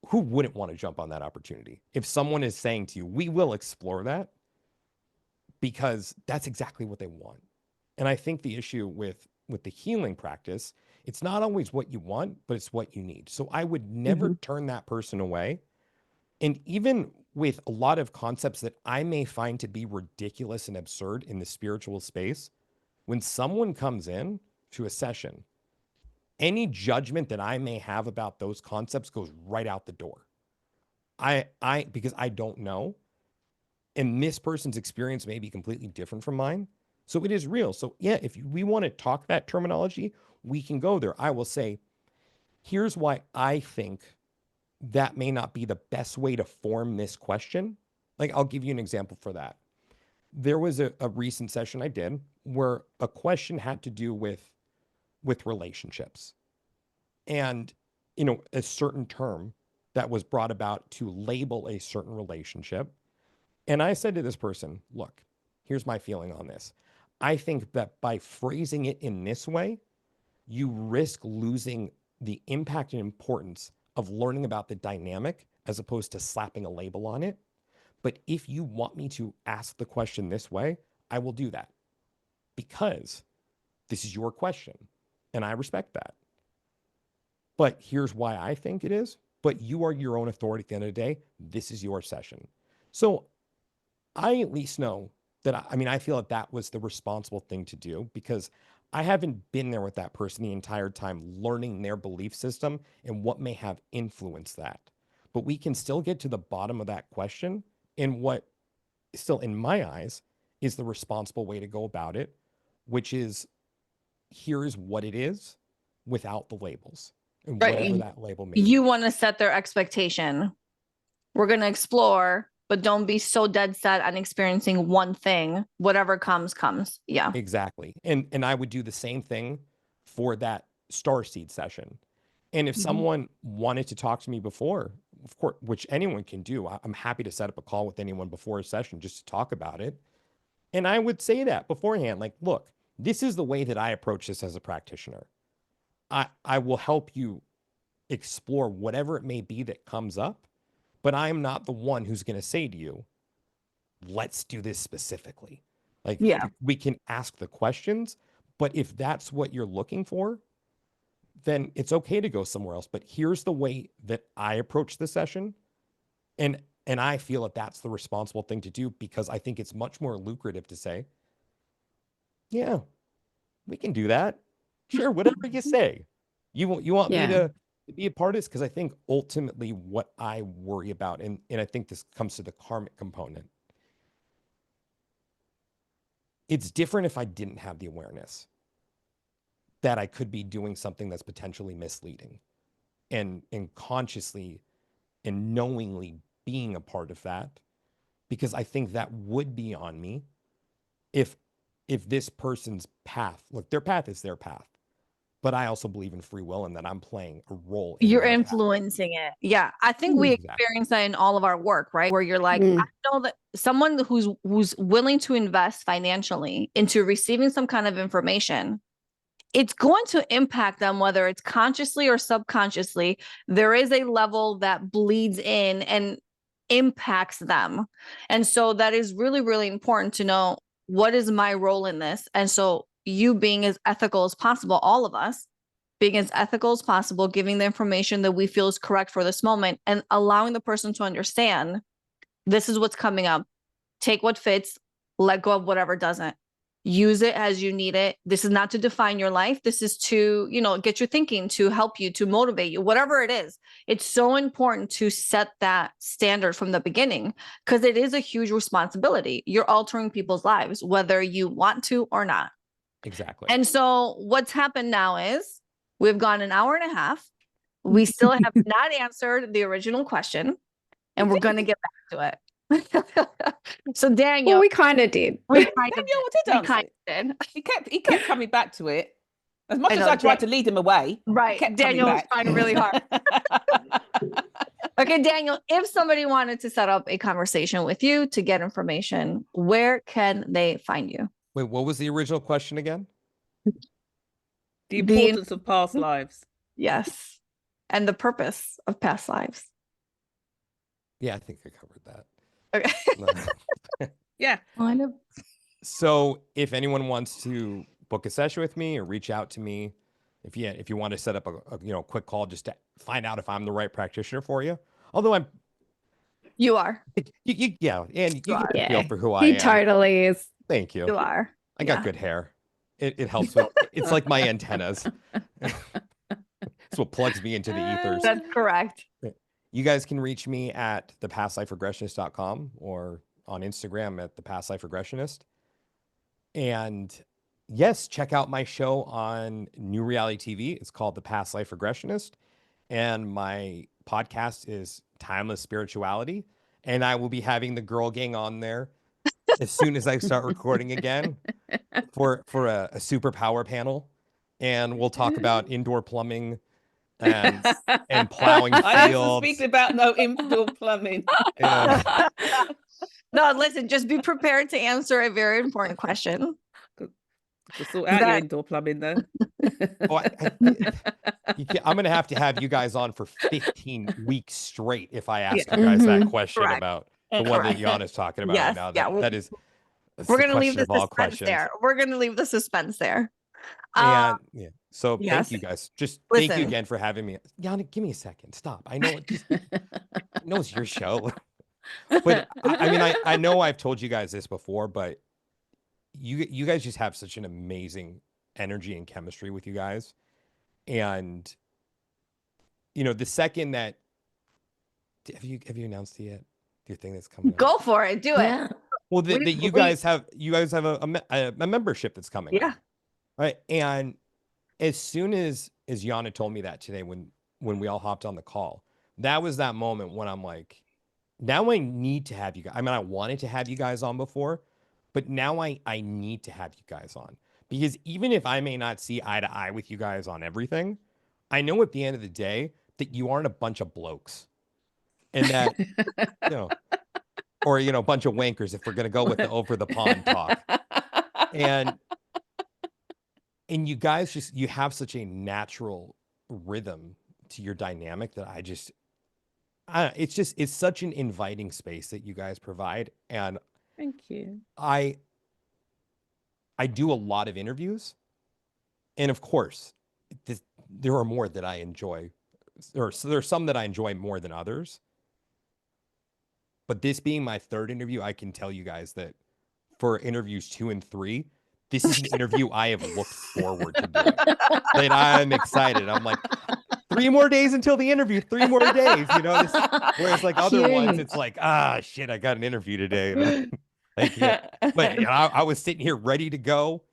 Who wouldn't want to jump on that opportunity? If someone is saying to you, we will explore that, because that's exactly what they want. And I think the issue with the healing practice, it's not always what you want, but it's what you need. So I would never turn that person away. And even with a lot of concepts that I may find to be ridiculous and absurd in the spiritual space, when someone comes in to a session, any judgment that I may have about those concepts goes right out the door. Because I don't know. And this person's experience may be completely different from mine. So it is real. So yeah, if we want to talk that terminology, we can go there. I will say, here's why I think that may not be the best way to form this question. Like, I'll give you an example for that. There was a recent session I did where a question had to do with relationships, and a certain term that was brought about to label a certain relationship. And I said to this person, look, here's my feeling on this. I think that by phrasing it in this way, you risk losing the impact and importance of learning about the dynamic as opposed to slapping a label on it. But if you want me to ask the question this way, I will do that, because this is your question and I respect that. But here's why I think it is. But you are your own authority at the end of the day. This is your session. So I at least know that, I feel that that was the responsible thing to do, because I haven't been there with that person the entire time learning their belief system and what may have influenced that. But we can still get to the bottom of that question in what still, in my eyes, is the responsible way to go about it, which is, here is what it is without the labels and Right. whatever that label may be. You want to set their expectation. We're going to explore, but don't be so dead set on experiencing one thing. Whatever comes. Yeah. Exactly. And I would do the same thing for that starseed session. And if someone wanted to talk to me before, of course, which anyone can do, I'm happy to set up a call with anyone before a session just to talk about it. And I would say that beforehand, like, look, this is the way that I approach this as a practitioner. I will help you explore whatever it may be that comes up, but I'm not the one who's going to say to you, let's do this specifically. Like, Yeah. we can ask the questions, but if that's what you're looking for, then it's okay to go somewhere else. But here's the way that I approach the session. And I feel that that's the responsible thing to do, because I think it's much more lucrative to say, yeah, we can do that. Sure, whatever you say. You want me to be a part of this? Because I think ultimately what I worry about, and I think this comes to the karmic component, it's different if I didn't have the awareness that I could be doing something that's potentially misleading, and consciously and knowingly being a part of that, because I think that would be on me if this person's path, look, their path is their path, but I also believe in free will and that I'm playing a role in You're their path. influencing it. Yeah. I think we Exactly. experience that in all of our work, right? Where you're like, I know that someone who's willing to invest financially into receiving some kind of information, it's going to impact them, whether it's consciously or subconsciously. There is a level that bleeds in and impacts them. And so that is really, really important to know, what is my role in this? And so you being as ethical as possible, all of us being as ethical as possible, giving the information that we feel is correct for this moment, and allowing the person to understand, this is what's coming up. Take what fits, let go of whatever doesn't. Use it as you need it. This is not to define your life. This is to, get your thinking, to help you, to motivate you, whatever it is. It's so important to set that standard from the beginning, because it is a huge responsibility. You're altering people's lives, whether you want to or not. Exactly. And so what's happened now is we've gone an hour and a half. We still have not answered the original question, and we're going to get back to it. So Daniel, Well, we kind of did. Daniel did answer it. did. He kept coming back to it. As much I as know, I tried to lead him away, Right. he kept Daniel was coming back. trying really hard. Okay, Daniel, if somebody wanted to set up a conversation with you to get information, where can they find you? Wait, what was the original question again? The importance of past lives. Yes. And the purpose of past lives. Yeah, I think I covered that. Okay. Yeah. Kind of. So if anyone wants to book a session with me or reach out to me, if you want to set up a quick call just to find out if I'm the right practitioner for you, although I'm, You are. yeah, and you get a feel Yeah, for who I he am. totally is. Thank you. You are. I got good hair. It helps with. It's like my antennas. It's what plugs me into the ethers. That's correct. You guys can reach me at thepastliferegressionist.com or on Instagram at thepastliferegressionist. And yes, check out my show on New Reality TV. It's called The Past Life Regressionist. And my podcast is Timeless Spirituality. And I will be having the girl gang on there as soon as I start recording again for a superpower panel. And we'll talk about indoor plumbing and plowing I used to fields. speak about no indoor plumbing. Yeah. No, listen, just be prepared to answer a very important question. To sort out your indoor plumbing, though. Oh, I'm going to have you guys on for 15 weeks straight if I ask you guys that question Correct. about the one that Yana's talking about right now. That is, we're going to leave the the suspense there. We're going to leave the suspense there. And yeah, so yes. thank you guys. Just thank you again for having me. Yana, give me a second. Stop. I know I know it's your show, but I mean, I know I've told you guys this before, but you guys just have such an amazing energy and chemistry with you guys. And the second that have you announced it yet? Your thing that's coming Go up? for it. Do it. Well, that you guys have a membership that's coming. Yeah. Up, right. And as soon as Yana told me that today, when we all hopped on the call, that was that moment when I'm like, now I need to have you guys. I mean, I wanted to have you guys on before, but now I need to have you guys on, because even if I may not see eye to eye with you guys on everything, I know at the end of the day that you aren't a bunch of blokes, and that or a bunch of wankers if we're gonna go with the over the pond talk. And you guys you have such a natural rhythm to your dynamic that it's such an inviting space that you guys provide. And thank you. I do a lot of interviews, and of course there are more that I enjoy, or so there's some that I enjoy more than others. But this being my third interview, I can tell you guys that for interviews 2 and 3, this is an interview I have looked forward to doing. Like, I'm excited. I'm like, 3 more days until the interview, 3 more days, whereas like other ones, it's like, shit, I got an interview today. But I was sitting here ready to go.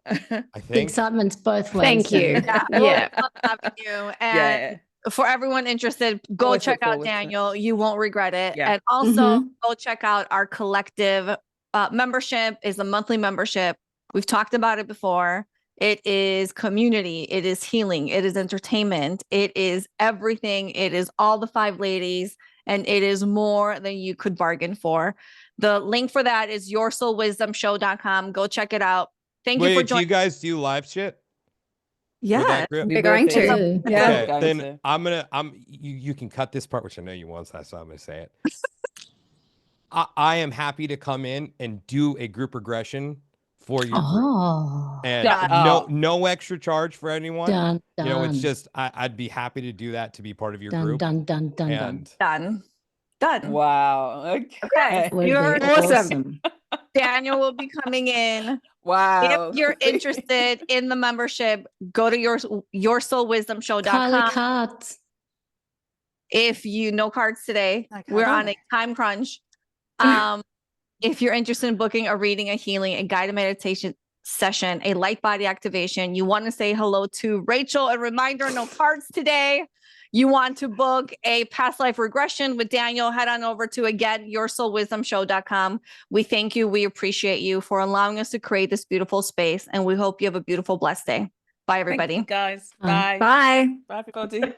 I The think excitement's both ways. Thank you. Yeah. Love having you. And for everyone interested, go Always check look out forward to it. Daniel. You won't regret it. Yeah. And also go check out our collective membership. Is a monthly membership. We've talked about it before. It is community. It is healing. It is entertainment. It is everything. It is all the 5 ladies, and it is more than you could bargain for. The link for that is yoursoulwisdomshow.com. Go check it out. Thank you for do joining. you guys do live shit? Yeah. We're going to. Yeah. Okay, then you can cut this part, which I know you want, so I'm going to say it. I am happy to come in and do a group regression for your group. And no extra charge for anyone. Done. It's just I'd be happy to do that, to be part of your group. Done. Wow. Okay. You're awesome. Daniel will be coming in. Wow. If you're interested in the membership, go to yoursoulwisdomshow.com. Kylie cards. If you know cards today, we're on a time crunch. If you're interested in booking a reading, a healing, a guided meditation session, a Lightbody activation, you want to say hello to Rachel, a reminder, no cards today. You want to book a past life regression with Daniel, head on over to, again, yoursoulwisdomshow.com. We thank you. We appreciate you for allowing us to create this beautiful space. And we hope you have a beautiful, blessed day. Bye, everybody. Thank you, guys. Bye. Bye. Bye. Bye, everybody.